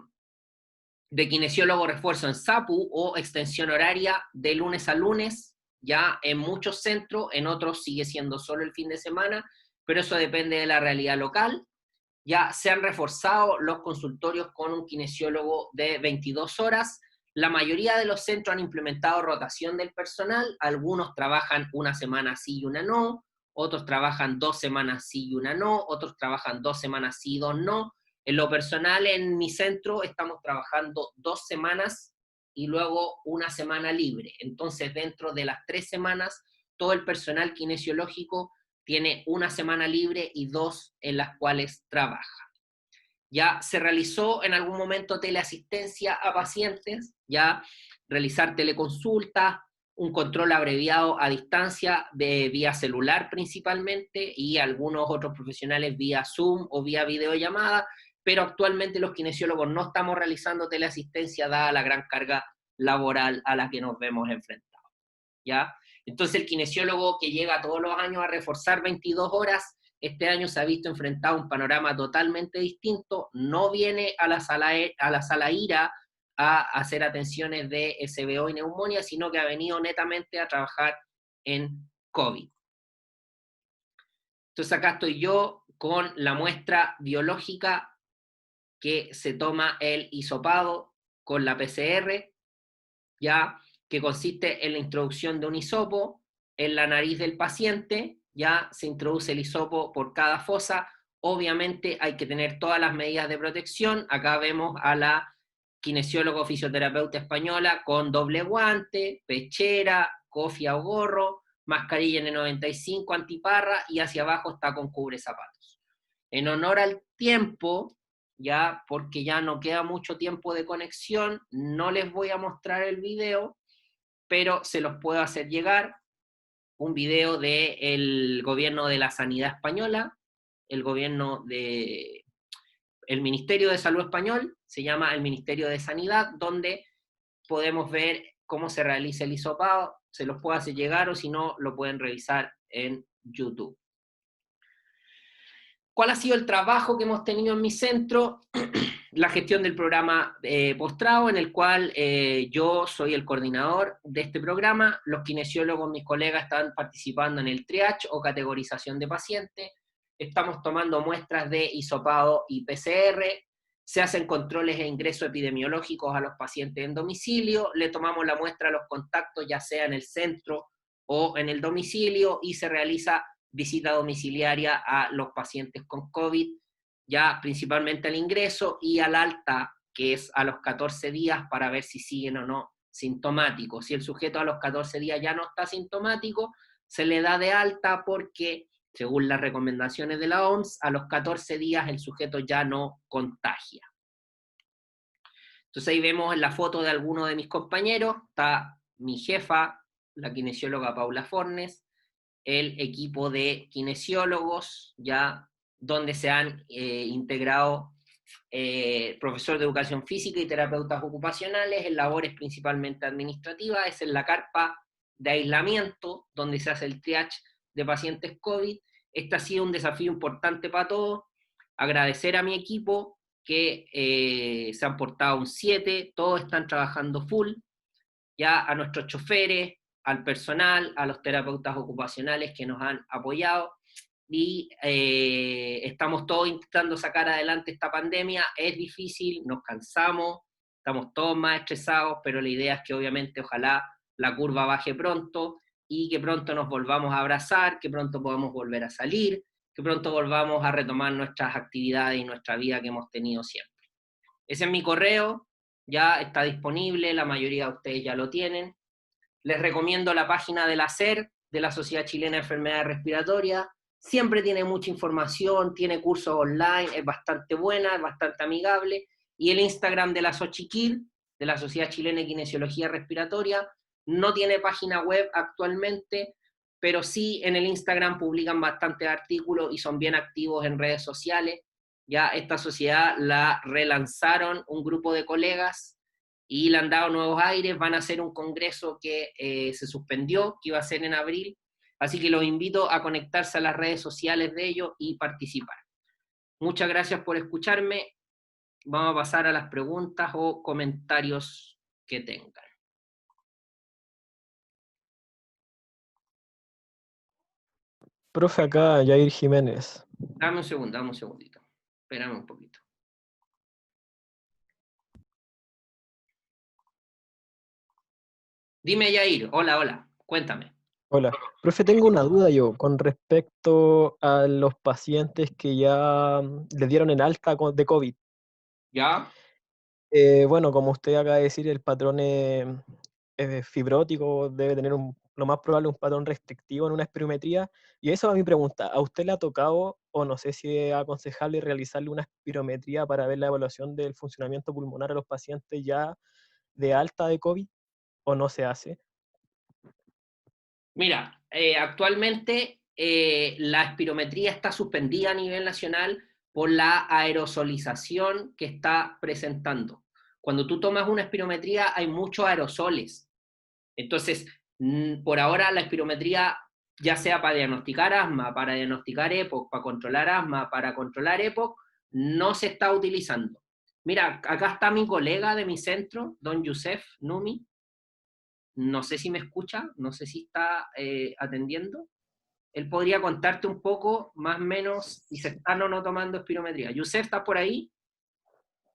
Speaker 1: kinesiólogo refuerzo en SAPU o extensión horaria de lunes a lunes, ya en muchos centros, en otros sigue siendo solo el fin de semana, pero eso depende de la realidad local. Ya se han reforzado los consultorios con un kinesiólogo de 22 horas. La mayoría de los centros han implementado rotación del personal, algunos trabajan una semana sí y una no, otros trabajan 2 semanas sí y una no, otros trabajan 2 semanas sí y 2 no. En lo personal, en mi centro estamos trabajando 2 semanas y luego una semana libre. Entonces, dentro de las 3 semanas, todo el personal kinesiológico tiene una semana libre y 2 en las cuales trabaja. Ya se realizó en algún momento teleasistencia a pacientes, ya realizar teleconsultas, un control abreviado a distancia de vía celular principalmente, y algunos otros profesionales vía Zoom o vía videollamada, pero actualmente los kinesiólogos no estamos realizando teleasistencia dada la gran carga laboral a la que nos vemos enfrentados, ¿ya? Entonces el kinesiólogo que llega todos los años a reforzar 22 horas, este año se ha visto enfrentado a un panorama totalmente distinto, no viene a la sala IRA a hacer atenciones de SBO y neumonía, sino que ha venido netamente a trabajar en COVID. Entonces acá estoy yo con la muestra biológica que se toma el hisopado con la PCR, ya, que consiste en la introducción de un hisopo en la nariz del paciente, ya se introduce el hisopo por cada fosa. Obviamente hay que tener todas las medidas de protección. Acá vemos a la kinesiólogo fisioterapeuta española con doble guante, pechera, cofia o gorro, mascarilla N95 antiparra, y hacia abajo está con cubre zapatos. En honor al tiempo, ya porque ya no queda mucho tiempo de conexión, no les voy a mostrar el video, pero se los puedo hacer llegar. Un video del gobierno de la Sanidad Española, el Ministerio de Salud Español, se llama el Ministerio de Sanidad, donde podemos ver cómo se realiza el hisopado. Se los puedo hacer llegar, o si no, lo pueden revisar en YouTube. ¿Cuál ha sido el trabajo que hemos tenido en mi centro? La gestión del programa postrado, en el cual yo soy el coordinador de este programa. Los kinesiólogos, mis colegas, están participando en el triage o categorización de pacientes. Estamos tomando muestras de hisopado y PCR. Se hacen controles e ingresos epidemiológicos a los pacientes en domicilio. Le tomamos la muestra a los contactos, ya sea en el centro o en el domicilio, y se realiza visita domiciliaria a los pacientes con COVID, ya principalmente al ingreso, y al alta, que es a los 14 días, para ver si siguen o no sintomáticos. Si el sujeto a los 14 días ya no está sintomático, se le da de alta, porque, según las recomendaciones de la OMS, a los 14 días el sujeto ya no contagia. Entonces ahí vemos en la foto de algunos de mis compañeros, está mi jefa, la kinesióloga Paula Fornes, el equipo de kinesiólogos, ya donde se han integrado profesor de educación física y terapeutas ocupacionales en labores principalmente administrativas. Es en la carpa de aislamiento donde se hace el triage de pacientes COVID. Este ha sido un desafío importante para todos. Agradecer a mi equipo que se han portado un 7, todos están trabajando full, ya a nuestros choferes, al personal, a los terapeutas ocupacionales que nos han apoyado, y estamos todos intentando sacar adelante esta pandemia. Es difícil, nos cansamos, estamos todos más estresados, pero la idea es que obviamente ojalá la curva baje pronto, y que pronto nos volvamos a abrazar, que pronto podamos volver a salir, que pronto volvamos a retomar nuestras actividades y nuestra vida que hemos tenido siempre. Ese es mi correo, ya está disponible, la mayoría de ustedes ya lo tienen. Les recomiendo la página de la SER, de la Sociedad Chilena de Enfermedades Respiratorias. Siempre tiene mucha información, tiene cursos online, es bastante buena, es bastante amigable. Y el Instagram de la SOCHIKIR, de la Sociedad Chilena de Kinesiología Respiratoria, no tiene página web actualmente, pero sí en el Instagram publican bastantes artículos y son bien activos en redes sociales. Ya esta sociedad la relanzaron un grupo de colegas y le han dado nuevos aires. Van a hacer un congreso que se suspendió, que iba a ser en abril, así que los invito a conectarse a las redes sociales de ellos y participar. Muchas gracias por escucharme. Vamos a pasar a las preguntas o comentarios que tengan.
Speaker 2: Profe, acá Jair Jiménez.
Speaker 1: Dame un segundito. Espérame un poquito. Dime, Yair. Hola, hola. Cuéntame.
Speaker 2: Hola. Profe, tengo una duda yo con respecto a los pacientes que ya les dieron en alta de COVID.
Speaker 1: ¿Ya?
Speaker 2: Bueno, como usted acaba de decir, el patrón fibrótico debe tener lo más probable un patrón restrictivo en una espirometría. Y eso va mi pregunta. ¿A usted le ha tocado, o no sé si es aconsejable, realizarle una espirometría para ver la evaluación del funcionamiento pulmonar a los pacientes ya de alta de COVID, o no se hace?
Speaker 1: Mira, actualmente la espirometría está suspendida a nivel nacional por la aerosolización que está presentando. Cuando tú tomas una espirometría hay muchos aerosoles. Entonces, por ahora la espirometría, ya sea para diagnosticar asma, para diagnosticar EPOC, para controlar asma, para controlar EPOC, no se está utilizando. Mira, acá está mi colega de mi centro, don Yusef Numi. No sé si me escucha, no sé si está atendiendo. Él podría contarte un poco, más o menos, si se están o no tomando espirometría. Yusef, ¿estás por ahí?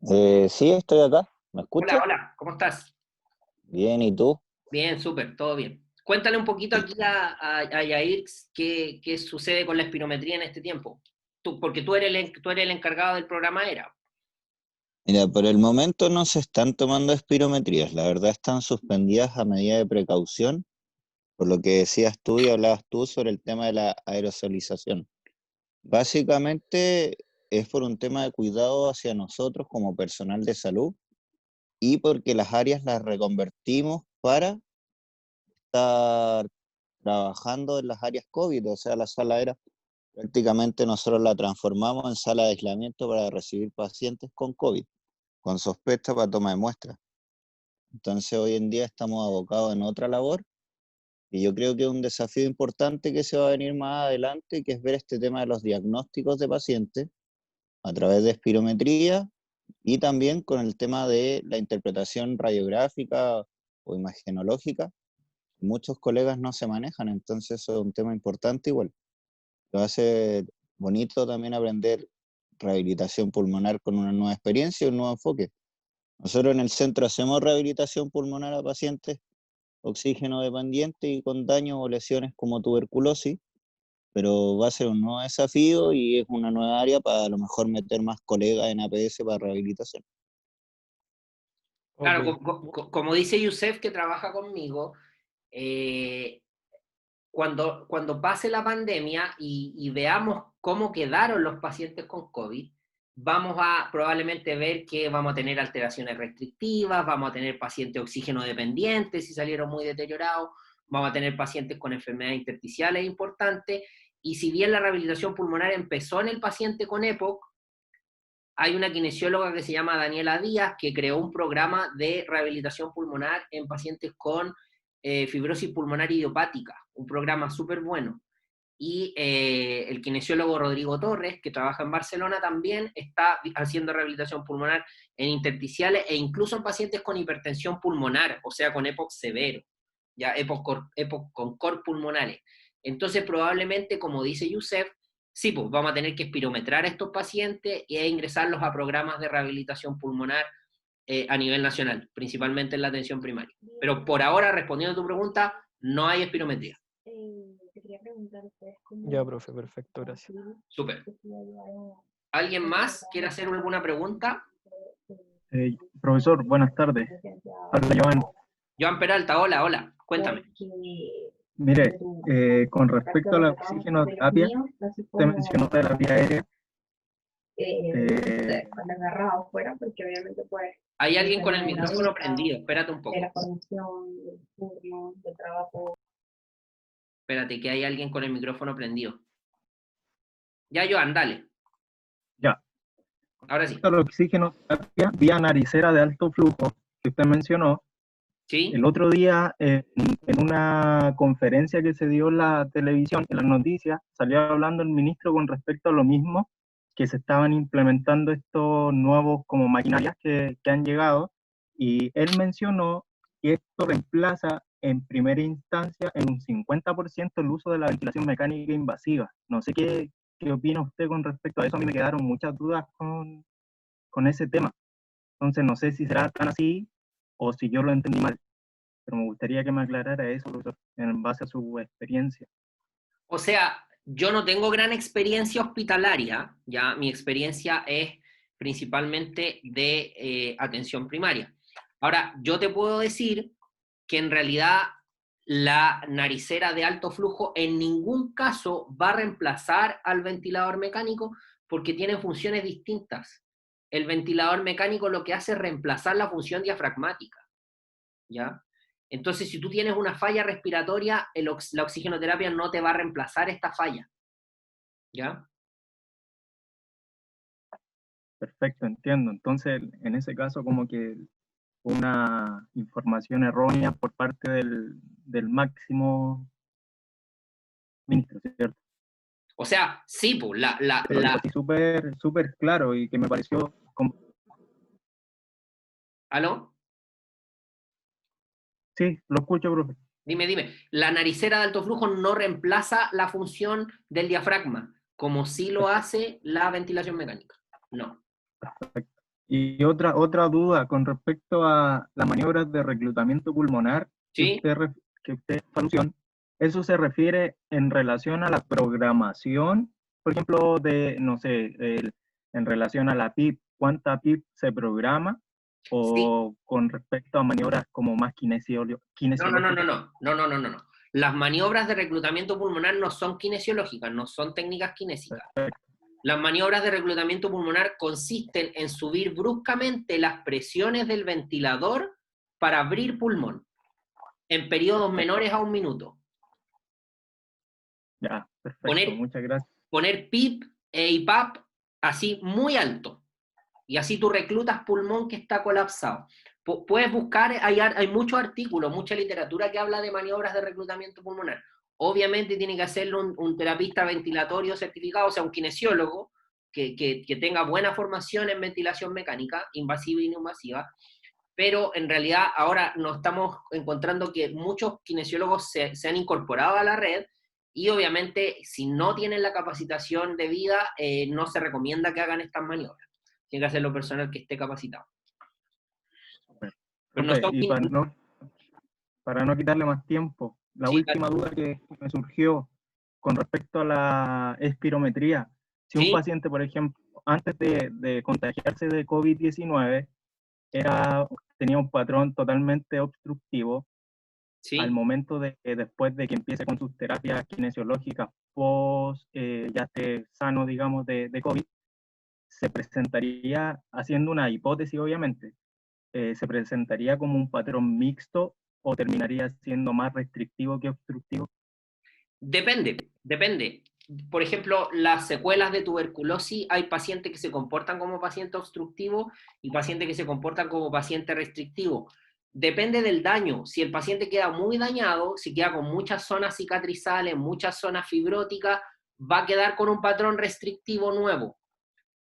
Speaker 3: Sí, estoy acá. ¿Me
Speaker 1: Hola,
Speaker 3: escuchas?
Speaker 1: hola, ¿cómo estás?
Speaker 3: Bien, ¿y tú?
Speaker 1: Bien, súper, todo bien. Cuéntale un poquito aquí a Yair qué sucede con la espirometría en este tiempo. Porque tú eres el encargado del programa ERA.
Speaker 3: Mira, por el momento no se están tomando espirometrías. La verdad están suspendidas a medida de precaución, por lo que decías tú y hablabas tú sobre el tema de la aerosolización. Básicamente es por un tema de cuidado hacia nosotros como personal de salud y porque las áreas las reconvertimos para estar trabajando en las áreas COVID, o sea, la sala era prácticamente nosotros la transformamos en sala de aislamiento para recibir pacientes con COVID, con sospecha para toma de muestras. Entonces hoy en día estamos abocados en otra labor y yo creo que es un desafío importante que se va a venir más adelante, que es ver este tema de los diagnósticos de pacientes a través de espirometría y también con el tema de la interpretación radiográfica o imagenológica. Muchos colegas no se manejan, entonces eso es un tema importante igual. Lo hace bonito también aprender rehabilitación pulmonar con una nueva experiencia y un nuevo enfoque. Nosotros en el centro hacemos rehabilitación pulmonar a pacientes oxígeno dependientes y con daños o lesiones como tuberculosis, pero va a ser un nuevo desafío y es una nueva área para a lo mejor meter más colegas en APS para rehabilitación.
Speaker 1: Claro,
Speaker 2: Ok.
Speaker 1: como dice Yusef, que trabaja conmigo, cuando pase la pandemia y veamos cómo quedaron los pacientes con COVID, vamos a probablemente ver que vamos a tener alteraciones restrictivas, vamos a tener pacientes oxígeno dependientes si salieron muy deteriorados, vamos a tener pacientes con enfermedades intersticiales importantes, y si bien la rehabilitación pulmonar empezó en el paciente con EPOC, hay una kinesióloga que se llama Daniela Díaz que creó un programa de rehabilitación pulmonar en pacientes con fibrosis pulmonar idiopática, un programa súper bueno. Y el kinesiólogo Rodrigo Torres, que trabaja en Barcelona, también está haciendo rehabilitación pulmonar en intersticiales e incluso en pacientes con hipertensión pulmonar, o sea, con EPOC severo, ya EPOC con cor pulmonares. Entonces, probablemente, como dice Yusef, sí, pues vamos a tener que espirometrar a estos pacientes e ingresarlos a programas de rehabilitación pulmonar a nivel nacional, principalmente en la atención primaria. Pero por ahora, respondiendo a tu pregunta, no hay espirometría.
Speaker 4: Te quería preguntar, ¿ustedes
Speaker 2: Ya, profe, perfecto, gracias.
Speaker 1: Súper. ¿Alguien más quiere hacer alguna pregunta?
Speaker 5: Profesor, buenas tardes. Habla Joan.
Speaker 1: Joan Peralta, hola, hola, cuéntame.
Speaker 5: Mire, con respecto a la oxigenoterapia, usted mencionó de la vía aérea.
Speaker 4: Cuando agarrado fuera, porque obviamente pues
Speaker 1: Hay alguien con el micrófono prendido, espérate un poco.
Speaker 4: de la formación, del turno, del trabajo.
Speaker 1: Espérate, que hay alguien con el micrófono prendido. Ya, Joan, dale.
Speaker 5: Ya.
Speaker 1: Ahora sí.
Speaker 5: La oxigenoterapia vía naricera de alto flujo que usted mencionó,
Speaker 1: ¿Sí?
Speaker 5: el otro día en una conferencia que se dio en la televisión, en las noticias, salió hablando el ministro con respecto a lo mismo, que se estaban implementando estos nuevos como maquinarias que han llegado, y él mencionó que esto reemplaza en primera instancia en un 50% el uso de la ventilación mecánica invasiva. No sé qué opina usted con respecto a eso. A mí me quedaron muchas dudas con ese tema. Entonces no sé si será tan así o si yo lo entendí mal, pero me gustaría que me aclarara eso, profesor, en base a su experiencia.
Speaker 1: O sea, yo no tengo gran experiencia hospitalaria, ya mi experiencia es principalmente de atención primaria. Ahora, yo te puedo decir que en realidad la naricera de alto flujo en ningún caso va a reemplazar al ventilador mecánico porque tienen funciones distintas. El ventilador mecánico lo que hace es reemplazar la función diafragmática, ¿ya? Entonces, si tú tienes una falla respiratoria, la oxigenoterapia no te va a reemplazar esta falla, ¿ya?
Speaker 5: Perfecto, entiendo. Entonces, en ese caso, como que una información errónea por parte del máximo ministro, ¿cierto?
Speaker 1: O sea, sí, pues,
Speaker 5: Pero dijo así súper claro y que me pareció como...
Speaker 1: ¿Aló?
Speaker 5: Sí, lo escucho, profe.
Speaker 1: Dime. La naricera de alto flujo no reemplaza la función del diafragma, como sí lo hace la ventilación mecánica. No.
Speaker 5: Perfecto. Y otra duda con respecto a las maniobras de reclutamiento pulmonar
Speaker 1: ¿Sí?
Speaker 5: que usted alusión, ¿eso se refiere en relación a la programación, por ejemplo, de, no sé, en relación a la PIP, cuánta PIP se programa,
Speaker 1: Sí.
Speaker 5: o con respecto a maniobras como más kinesiológicas?
Speaker 1: No. Las maniobras de reclutamiento pulmonar no son kinesiológicas, no son técnicas kinésicas. Las maniobras de reclutamiento pulmonar consisten en subir bruscamente las presiones del ventilador para abrir pulmón, en periodos menores a 1 minuto.
Speaker 5: Ya, perfecto, muchas gracias.
Speaker 1: Poner PIP e IPAP así muy alto, y así tú reclutas pulmón que está colapsado. Puedes buscar, hay muchos artículos, mucha literatura que habla de maniobras de reclutamiento pulmonar. Obviamente tiene que hacerlo un terapista ventilatorio certificado, o sea, un kinesiólogo, que tenga buena formación en ventilación mecánica, invasiva y no invasiva, pero en realidad ahora nos estamos encontrando que muchos kinesiólogos se han incorporado a la red, y obviamente si no tienen la capacitación debida, no se recomienda que hagan estas maniobras. Tiene que hacerlo personal que esté capacitado. Pero no son
Speaker 5: Y para no quitarle más tiempo, la
Speaker 1: Sí,
Speaker 5: última duda que me surgió con respecto a la espirometría. Si un
Speaker 1: ¿sí?
Speaker 5: paciente, por ejemplo, antes de contagiarse de COVID-19, tenía un patrón totalmente obstructivo,
Speaker 1: ¿Sí?
Speaker 5: al momento de después de que empiece con sus terapias kinesiológicas post ya esté sano, digamos, de COVID, se presentaría, haciendo una hipótesis obviamente, se presentaría como un patrón mixto o terminaría siendo más restrictivo que obstructivo.
Speaker 1: Depende. Por ejemplo, las secuelas de tuberculosis, hay pacientes que se comportan como paciente obstructivo y pacientes que se comportan como paciente restrictivo. Depende del daño. Si el paciente queda muy dañado, si queda con muchas zonas cicatrizales, muchas zonas fibróticas, va a quedar con un patrón restrictivo nuevo.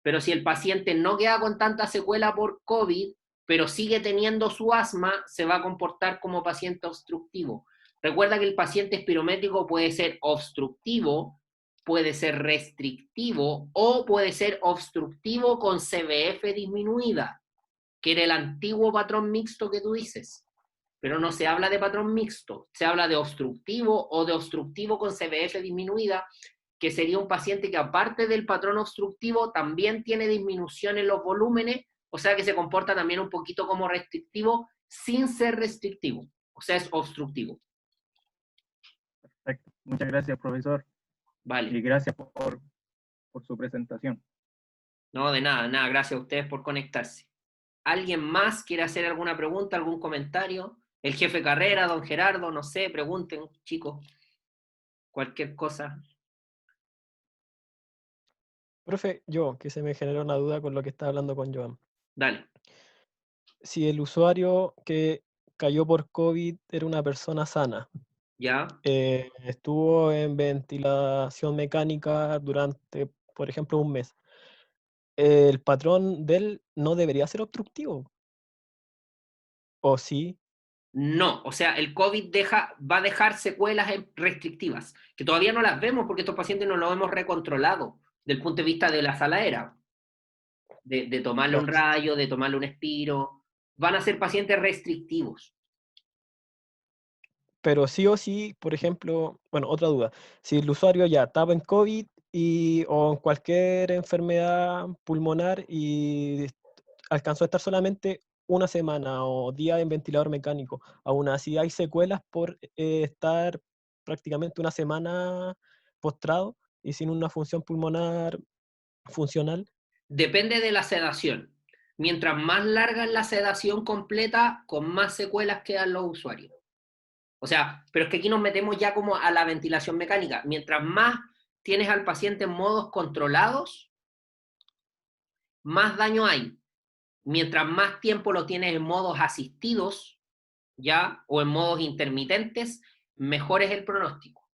Speaker 1: Pero si el paciente no queda con tanta secuela por COVID, pero sigue teniendo su asma, se va a comportar como paciente obstructivo. Recuerda que el paciente espirométrico puede ser obstructivo, puede ser restrictivo o puede ser obstructivo con CBF disminuida, que era el antiguo patrón mixto que tú dices. Pero no se habla de patrón mixto, se habla de obstructivo o de obstructivo con CBF disminuida, que sería un paciente que aparte del patrón obstructivo también tiene disminución en los volúmenes, o sea que se comporta también un poquito como restrictivo sin ser restrictivo, o sea es obstructivo.
Speaker 5: Perfecto. Muchas gracias, profesor.
Speaker 1: Vale.
Speaker 5: Y gracias por su presentación.
Speaker 1: No, de nada, gracias a ustedes por conectarse. ¿Alguien más quiere hacer alguna pregunta, algún comentario? El jefe Carrera, don Gerardo, no sé, pregunten, chicos. Cualquier cosa.
Speaker 2: Profe, que se me generó una duda con lo que estaba hablando con Joan.
Speaker 1: Dale.
Speaker 2: Si el usuario que cayó por COVID era una persona sana,
Speaker 1: ¿Ya?
Speaker 2: estuvo en ventilación mecánica durante, por ejemplo, 1 mes, el patrón de él no debería ser obstructivo, ¿o sí?
Speaker 1: No, o sea, el COVID va a dejar secuelas restrictivas, que todavía no las vemos porque estos pacientes no los hemos recontrolado del punto de vista de la saladera, de tomarle un
Speaker 2: Claro.
Speaker 1: rayo, de tomarle un espiro. Van a ser pacientes restrictivos.
Speaker 2: Pero sí o sí, por ejemplo, bueno, otra duda, si el usuario ya estaba en COVID o en cualquier enfermedad pulmonar y alcanzó a estar solamente 1 semana o día en ventilador mecánico, aún así hay secuelas por estar prácticamente 1 semana postrado y sin una función pulmonar funcional.
Speaker 1: Depende de la sedación. Mientras más larga es la sedación completa, con más secuelas quedan los usuarios. O sea, pero es que aquí nos metemos ya como a la ventilación mecánica. Mientras más tienes al paciente en modos controlados, más daño hay. Mientras más tiempo lo tienes en modos asistidos, ¿ya? O en modos intermitentes, mejor es el pronóstico.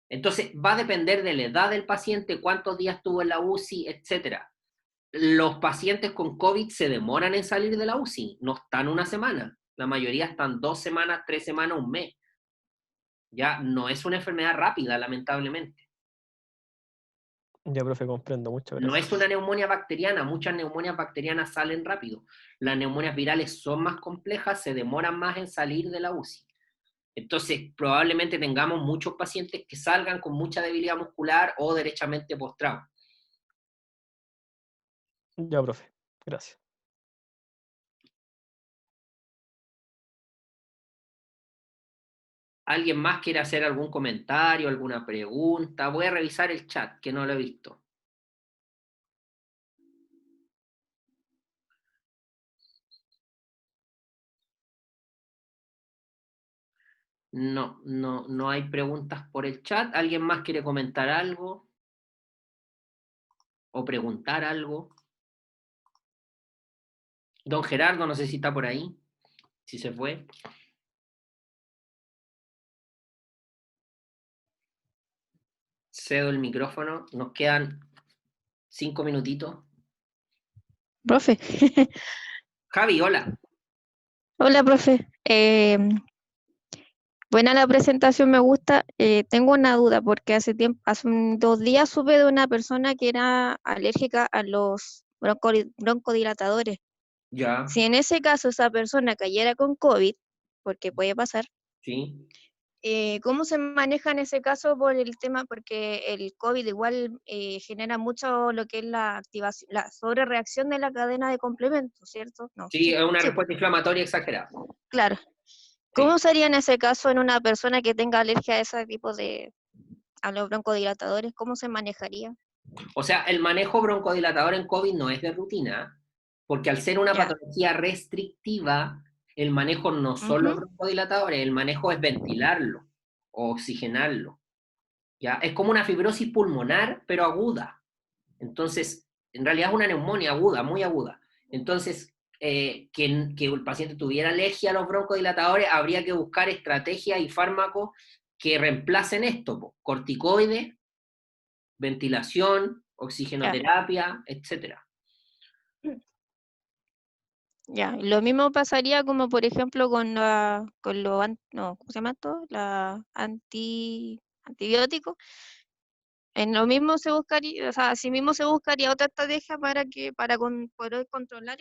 Speaker 1: Entonces, va a depender de la edad del paciente, cuántos días tuvo en la UCI, etc. Los pacientes con COVID se demoran en salir de la UCI, no están 1 semana. La mayoría están 2 semanas, 3 semanas, 1 mes. Ya no es una enfermedad rápida, lamentablemente.
Speaker 2: Ya, profe, comprendo, muchas
Speaker 1: No
Speaker 2: gracias.
Speaker 1: es una neumonía bacteriana, muchas neumonias bacterianas salen rápido. Las neumonias virales son más complejas, se demoran más en salir de la UCI. Entonces, probablemente tengamos muchos pacientes que salgan con mucha debilidad muscular o derechamente postrados.
Speaker 2: Ya, profe, gracias.
Speaker 1: ¿Alguien más quiere hacer algún comentario, alguna pregunta? Voy a revisar el chat, que no lo he visto. No hay preguntas por el chat. ¿Alguien más quiere comentar algo? ¿O preguntar algo? Don Gerardo, no sé si está por ahí, si se fue. Cedo el micrófono, nos quedan 5 minutitos.
Speaker 6: Profe,
Speaker 1: Javi, hola.
Speaker 6: hola, profe. Buena la presentación, me gusta. Tengo una duda porque hace 2 días supe de una persona que era alérgica a los broncodilatadores.
Speaker 1: Ya,
Speaker 6: Si en ese caso esa persona cayera con COVID, porque puede pasar,
Speaker 1: sí.
Speaker 6: ¿cómo se maneja en ese caso por el tema? Porque el COVID igual genera mucho lo que es la activación, la sobrereacción de la cadena de complementos, ¿cierto? No,
Speaker 1: Sí,
Speaker 6: sí,
Speaker 1: es una
Speaker 6: sí,
Speaker 1: respuesta inflamatoria exagerada.
Speaker 6: claro.
Speaker 1: Sí.
Speaker 6: ¿Cómo sería en ese caso en una persona que tenga alergia a ese tipo a los broncodilatadores? ¿Cómo se manejaría?
Speaker 1: O sea, el manejo broncodilatador en COVID no es de rutina, porque al ser una
Speaker 6: Ya.
Speaker 1: patología restrictiva, el manejo no son los
Speaker 6: Ujú.
Speaker 1: broncodilatadores, el manejo es ventilarlo o oxigenarlo. ¿Ya? Es como una fibrosis pulmonar, pero aguda. Entonces, en realidad es una neumonía aguda, muy aguda. Entonces, que el paciente tuviera alergia a los broncodilatadores, habría que buscar estrategias y fármacos que reemplacen esto, po. Corticoides, ventilación,
Speaker 6: Ya,
Speaker 1: oxigenoterapia, etcétera.
Speaker 6: ya. Lo mismo pasaría como por ejemplo con no, ¿cómo se llama esto? La antibiótico. En lo mismo se buscaría, o sea, así mismo se buscaría otra estrategia poder controlar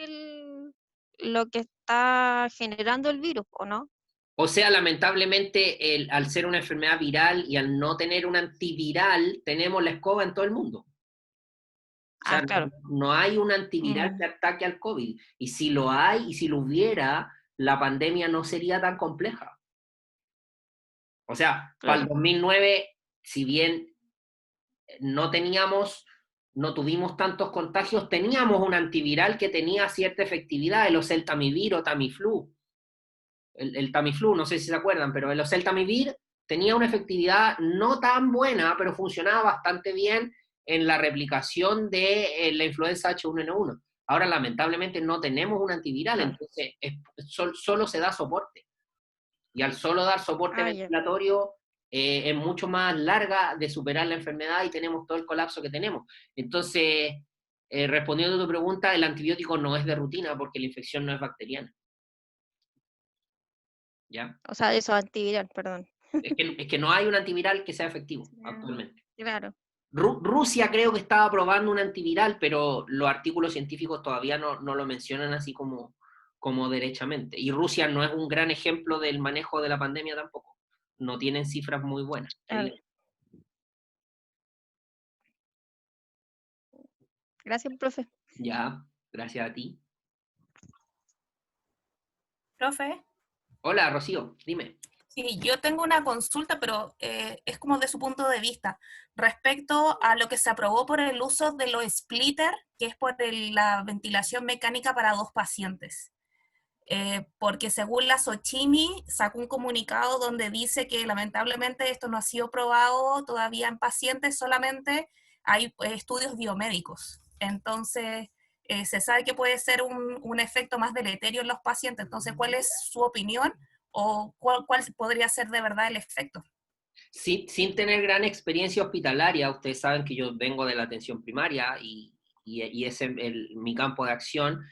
Speaker 6: lo que está generando el virus, ¿o no?
Speaker 1: O sea, lamentablemente, al ser una enfermedad viral y al no tener un antiviral, tenemos la escoba en todo el mundo. O sea,
Speaker 6: Ah, claro.
Speaker 1: no hay un antiviral
Speaker 6: Mm,
Speaker 1: que ataque al COVID. Y si lo hay, y si lo hubiera, la pandemia no sería tan compleja. O sea, para el
Speaker 6: claro.
Speaker 1: 2009, si bien no teníamos, no tuvimos tantos contagios, teníamos un antiviral que tenía cierta efectividad, el oseltamivir o Tamiflu. El Tamiflu, no sé si se acuerdan, pero el oseltamivir tenía una efectividad no tan buena, pero funcionaba bastante bien en la replicación de la influenza H1N1. Ahora, lamentablemente, no tenemos un antiviral,
Speaker 6: Claro.
Speaker 1: entonces solo se da soporte. Y al solo dar soporte
Speaker 6: Ah, ya.
Speaker 1: ventilatorio, es mucho más larga de superar la enfermedad y tenemos todo el colapso que tenemos. Entonces, respondiendo a tu pregunta, el antibiótico no es de rutina porque la infección no es bacteriana. ¿Ya?
Speaker 6: O sea, eso antiviral, perdón.
Speaker 1: Es que no hay un antiviral que sea efectivo
Speaker 6: Ah,
Speaker 1: actualmente.
Speaker 6: claro.
Speaker 1: Rusia creo que estaba probando un antiviral, pero los artículos científicos todavía no lo mencionan así como derechamente. Y Rusia no es un gran ejemplo del manejo de la pandemia tampoco. No tienen cifras muy buenas.
Speaker 6: Claro. Gracias, profe.
Speaker 1: Ya, gracias a ti.
Speaker 7: Profe,
Speaker 1: Hola, Rocío, dime.
Speaker 7: sí, yo tengo una consulta, pero es como de su punto de vista, respecto a lo que se aprobó por el uso de los splitter, que es por la ventilación mecánica para 2 pacientes. Porque según la Sochimi sacó un comunicado donde dice que lamentablemente esto no ha sido probado todavía en pacientes, solamente hay estudios biomédicos. Entonces, se sabe que puede ser un efecto más deleterio en los pacientes. Entonces, ¿cuál es su opinión o cuál podría ser de verdad el efecto?
Speaker 1: Sin tener gran experiencia hospitalaria, ustedes saben que yo vengo de la atención primaria y es mi campo de acción.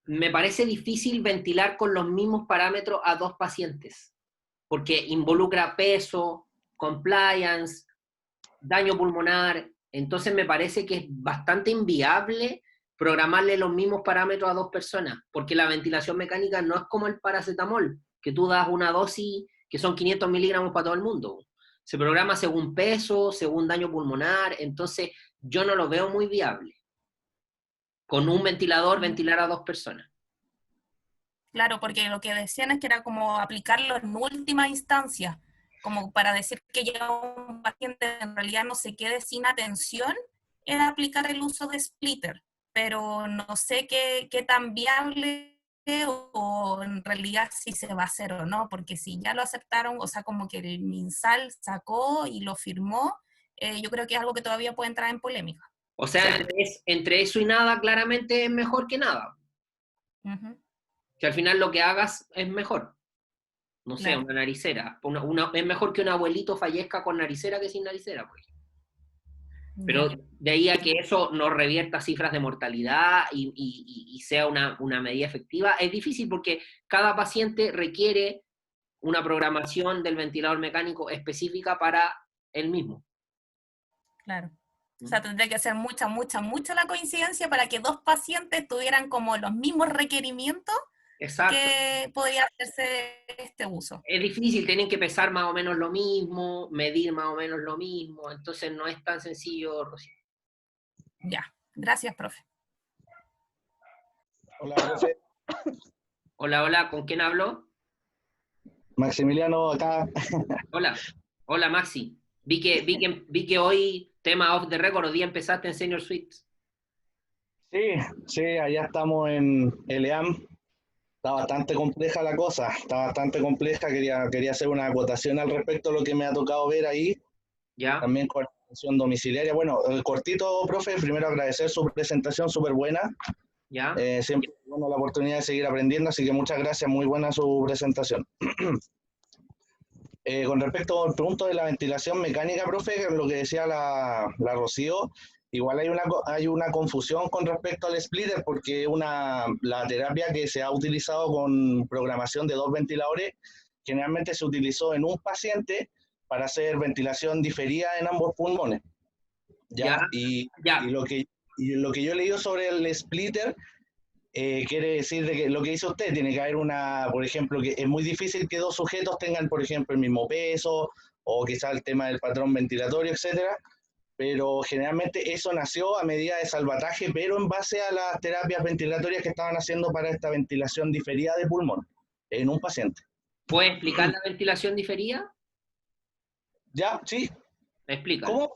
Speaker 1: Me parece difícil ventilar con los mismos parámetros a 2 pacientes, porque involucra peso, compliance, daño pulmonar. Entonces me parece que es bastante inviable programarle los mismos parámetros a 2 personas, porque la ventilación mecánica no es como el paracetamol, que tú das una dosis que son 500 miligramos para todo el mundo. Se programa según peso, según daño pulmonar, entonces yo no lo veo muy viable. Con un ventilador, ventilar a 2 personas.
Speaker 7: Claro, porque lo que decían es que era como aplicarlo en última instancia. como para decir que ya un paciente en realidad no se quede sin atención, es aplicar el uso de splitter, pero no sé qué tan viable o en realidad si se va a hacer o no, porque si ya lo aceptaron, o sea, como que el MinSal sacó y lo firmó, yo creo que es algo que todavía puede entrar en polémica.
Speaker 1: O sea, entre eso y nada, claramente es mejor que nada.
Speaker 7: Ujú.
Speaker 1: Que al final lo que hagas es mejor. No sé,
Speaker 7: Claro.
Speaker 1: una naricera. Es mejor que un abuelito fallezca con naricera que sin naricera, pues. Pero
Speaker 7: Ya.
Speaker 1: de ahí a que eso no revierta cifras de mortalidad y sea una medida efectiva, es difícil porque cada paciente requiere una programación del ventilador mecánico específica para él mismo.
Speaker 7: Claro. O sea, tendría que ser mucha la coincidencia para que dos pacientes tuvieran como los mismos requerimientos
Speaker 1: Exacto.
Speaker 7: que podría hacerse este uso.
Speaker 1: Es difícil, tienen que pesar más o menos lo mismo, medir más o menos lo mismo, entonces no es tan sencillo, Rocío.
Speaker 7: Ya, gracias, profe.
Speaker 8: Hola, profe.
Speaker 1: Hola, ¿con quién hablo?
Speaker 8: Maximiliano acá.
Speaker 1: Hola Maxi. Vi que hoy, tema off the record, hoy día empezaste en Senior Suites.
Speaker 8: Sí, allá estamos en LEAM. Está bastante compleja la cosa, está bastante compleja. Quería hacer una acotación al respecto de lo que me ha tocado ver ahí,
Speaker 1: ¿Ya?
Speaker 8: también con la atención domiciliaria. Bueno, cortito, profe, primero agradecer su presentación, súper buena.
Speaker 1: ¿Ya?
Speaker 8: Siempre tengo la oportunidad de seguir aprendiendo, así que muchas gracias, muy buena su presentación. Con respecto al punto de la ventilación mecánica, profe, lo que decía la Rocío, igual hay una confusión con respecto al splitter, porque la terapia que se ha utilizado con programación de 2 ventiladores, generalmente se utilizó en un paciente para hacer ventilación diferida en ambos pulmones. ¿Ya? Y lo que yo he leído sobre el splitter, quiere decir de que lo que dice usted, tiene que haber por ejemplo, que es muy difícil que dos sujetos tengan, por ejemplo, el mismo peso, o quizá el tema del patrón ventilatorio, etcétera, pero generalmente eso nació a medida de salvataje, pero en base a las terapias ventilatorias que estaban haciendo para esta ventilación diferida de pulmón en un paciente.
Speaker 1: ¿Puedes explicar la ventilación diferida?
Speaker 8: ¿Ya? Sí.
Speaker 1: Explícalo.
Speaker 8: ¿Cómo?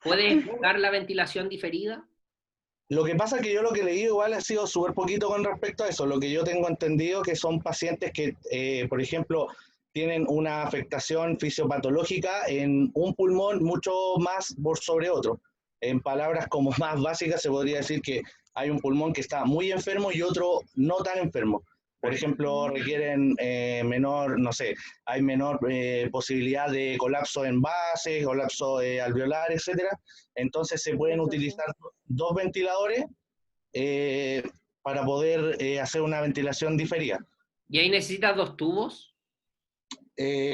Speaker 1: ¿Puedes explicar la ventilación diferida?
Speaker 8: Lo que pasa es que yo lo que leí igual ha sido súper poquito con respecto a eso. Lo que yo tengo entendido que son pacientes que, por ejemplo, tienen una afectación fisiopatológica en un pulmón mucho más por sobre otro. En palabras como más básicas se podría decir que hay un pulmón que está muy enfermo y otro no tan enfermo. Por ejemplo, requieren menor, no sé, hay menor posibilidad de colapso en bases, colapso alveolar, etcétera. Entonces se pueden utilizar 2 ventiladores para poder hacer una ventilación diferida.
Speaker 1: ¿Y ahí necesitas 2 tubos?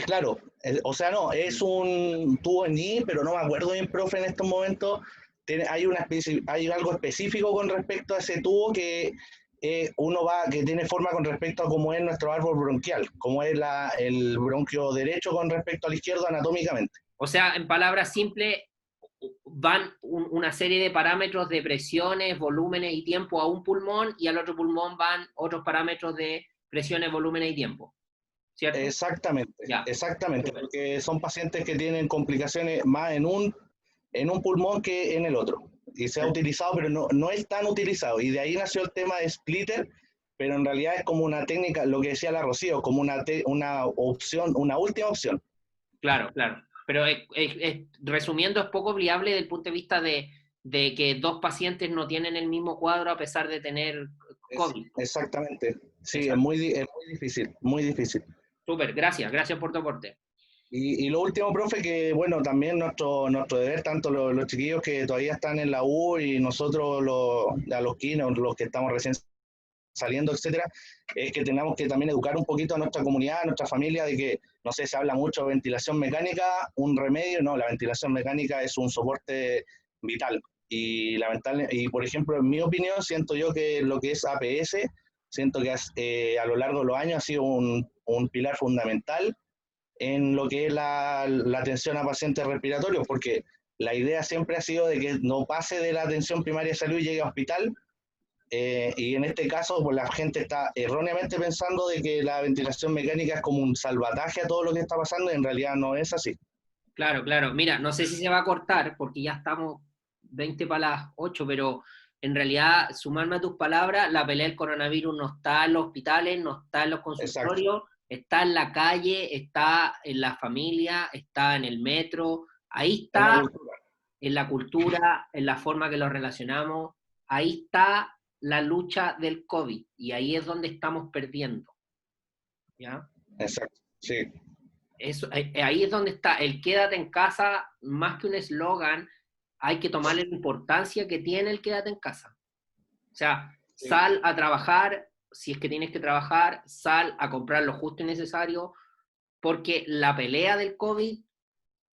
Speaker 8: Claro, o sea, no, es un tubo en I, pero no me acuerdo bien, profe, en estos momentos. Hay algo específico con respecto a ese tubo que que tiene forma con respecto a cómo es nuestro árbol bronquial, cómo es el bronquio derecho con respecto al izquierdo anatómicamente.
Speaker 1: O sea, en palabras simples, van una serie de parámetros de presiones, volúmenes y tiempo a un pulmón, y al otro pulmón van otros parámetros de presiones, volúmenes y tiempo. ¿Cierto?
Speaker 8: Exactamente,
Speaker 1: Ya.
Speaker 8: exactamente, porque son pacientes que tienen complicaciones más en un pulmón que en el otro. Y se ha utilizado, pero no es tan utilizado. Y de ahí nació el tema de splitter, pero en realidad es como una técnica, lo que decía la Rocío, como una opción, una última opción.
Speaker 1: Claro. Pero resumiendo, es poco viable desde el punto de vista de que 2 pacientes no tienen el mismo cuadro a pesar de tener COVID.
Speaker 8: Exactamente. Sí,
Speaker 1: Exacto.
Speaker 8: es muy difícil, muy difícil.
Speaker 1: Súper, gracias por tu aporte.
Speaker 8: Y lo último, profe, que bueno, también nuestro deber, tanto los chiquillos que todavía están en la U y nosotros a los kines, los que estamos recién saliendo, etcétera, es que tengamos que también educar un poquito a nuestra comunidad, a nuestra familia, de que, no sé, se habla mucho de ventilación mecánica, un remedio, no, la ventilación mecánica es un soporte vital. Y por ejemplo, en mi opinión, siento yo que lo que es APS, siento que a lo largo de los años ha sido un pilar fundamental en lo que es la atención a pacientes respiratorios, porque la idea siempre ha sido de que no pase de la atención primaria de salud y llegue a hospital, y en este caso pues, la gente está erróneamente pensando de que la ventilación mecánica es como un salvataje a todo lo que está pasando, y en realidad no es así.
Speaker 1: Claro, claro. Mira, no sé si se va a cortar porque ya estamos 20 para las 8, pero en realidad, sumarme a tus palabras, la pelea del coronavirus no está en los hospitales, no está en los consultorios, está en la calle, está en la familia, está en el metro, ahí está en la cultura, en la forma que lo relacionamos, ahí está la lucha del COVID, y ahí es donde estamos perdiendo. ¿Ya?
Speaker 8: Exacto, sí.
Speaker 1: Eso, ahí es donde está el quédate en casa, más que un eslogan, hay que tomarle la importancia que tiene el quédate en casa. O sea, sal a trabajar, si es que tienes que trabajar, sal a comprar lo justo y necesario, porque la pelea del COVID,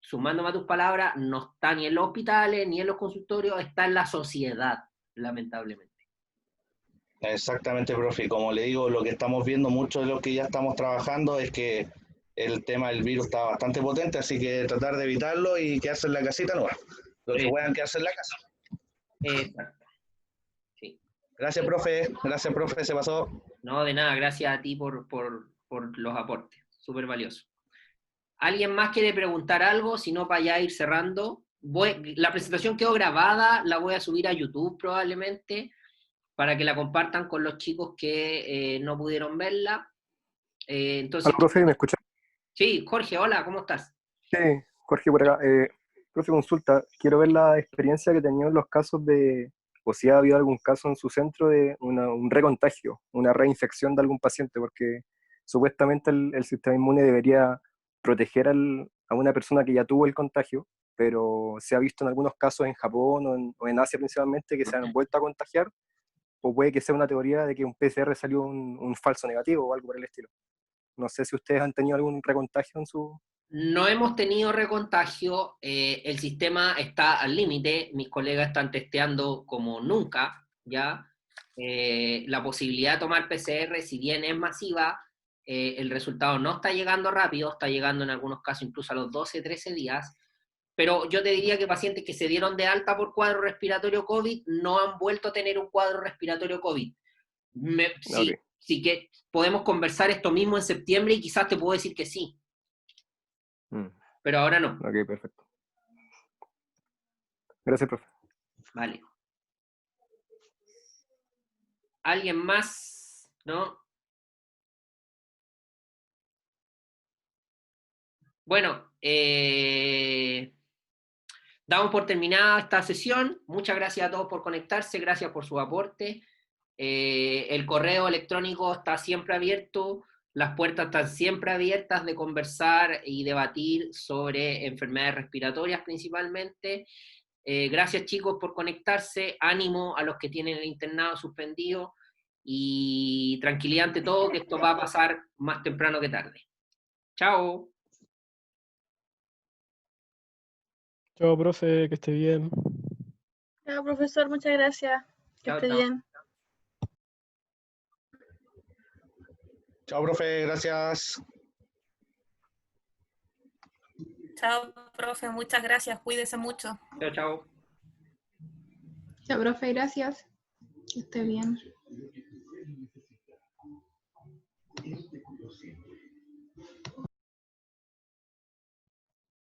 Speaker 1: sumándome a tus palabras, no está ni en los hospitales, ni en los consultorios, está en la sociedad, lamentablemente.
Speaker 8: Exactamente, profe. Como le digo, lo que estamos viendo, muchos de los que ya estamos trabajando, es que el tema del virus está bastante potente, así que tratar de evitarlo y quedarse en la casita no va. Los que puedan quedarse en la casa.
Speaker 1: Exacto. Sí.
Speaker 8: Gracias, profe, se pasó.
Speaker 1: No, de nada, gracias a ti por los aportes, súper valioso. ¿Alguien más quiere preguntar algo? Si no, para ya ir cerrando. La presentación quedó grabada, la voy a subir a YouTube probablemente, para que la compartan con los chicos que no pudieron verla. Entonces,
Speaker 9: Hola, profe, ¿me escucha?
Speaker 1: Sí, Jorge, hola, ¿cómo estás?
Speaker 9: Sí, Jorge por acá. Profe, consulta, quiero ver la experiencia que tenían los casos de, o si ha habido algún caso en su centro de un recontagio, una reinfección de algún paciente, porque supuestamente el sistema inmune debería proteger a una persona que ya tuvo el contagio, pero se ha visto en algunos casos en Japón o en Asia principalmente que se han vuelto a contagiar, o puede que sea una teoría de que un PCR salió un falso negativo o algo por el estilo. No sé si ustedes han tenido algún recontagio en su...
Speaker 1: No hemos tenido recontagio, el sistema está al límite, mis colegas están testeando como nunca, ¿ya? La posibilidad de tomar PCR, si bien es masiva, el resultado no está llegando rápido, está llegando en algunos casos incluso a los 12, 13 días, pero yo te diría que pacientes que se dieron de alta por cuadro respiratorio COVID no han vuelto a tener un cuadro respiratorio COVID.
Speaker 9: Okay.
Speaker 1: Sí que podemos conversar esto mismo en septiembre y quizás te puedo decir que sí. Pero ahora no.
Speaker 9: Ok, perfecto. Gracias, profe.
Speaker 1: Vale. ¿Alguien más? ¿No? Bueno, damos por terminada esta sesión. Muchas gracias a todos por conectarse, gracias por su aporte. El correo electrónico está siempre abierto, las puertas están siempre abiertas de conversar y debatir sobre enfermedades respiratorias principalmente. Gracias, chicos, por conectarse, ánimo a los que tienen el internado suspendido y tranquilidad ante todo, que esto va a pasar más temprano que tarde. Chao.
Speaker 2: Chao, profe, que esté bien.
Speaker 10: Chao, profesor, muchas gracias. Que
Speaker 1: Chao,
Speaker 10: esté
Speaker 1: chao.
Speaker 10: bien.
Speaker 8: Chao, profe, gracias.
Speaker 7: Chao, profe, muchas gracias, cuídese mucho.
Speaker 1: Chao, chao.
Speaker 4: Chao, profe, gracias. Que esté bien.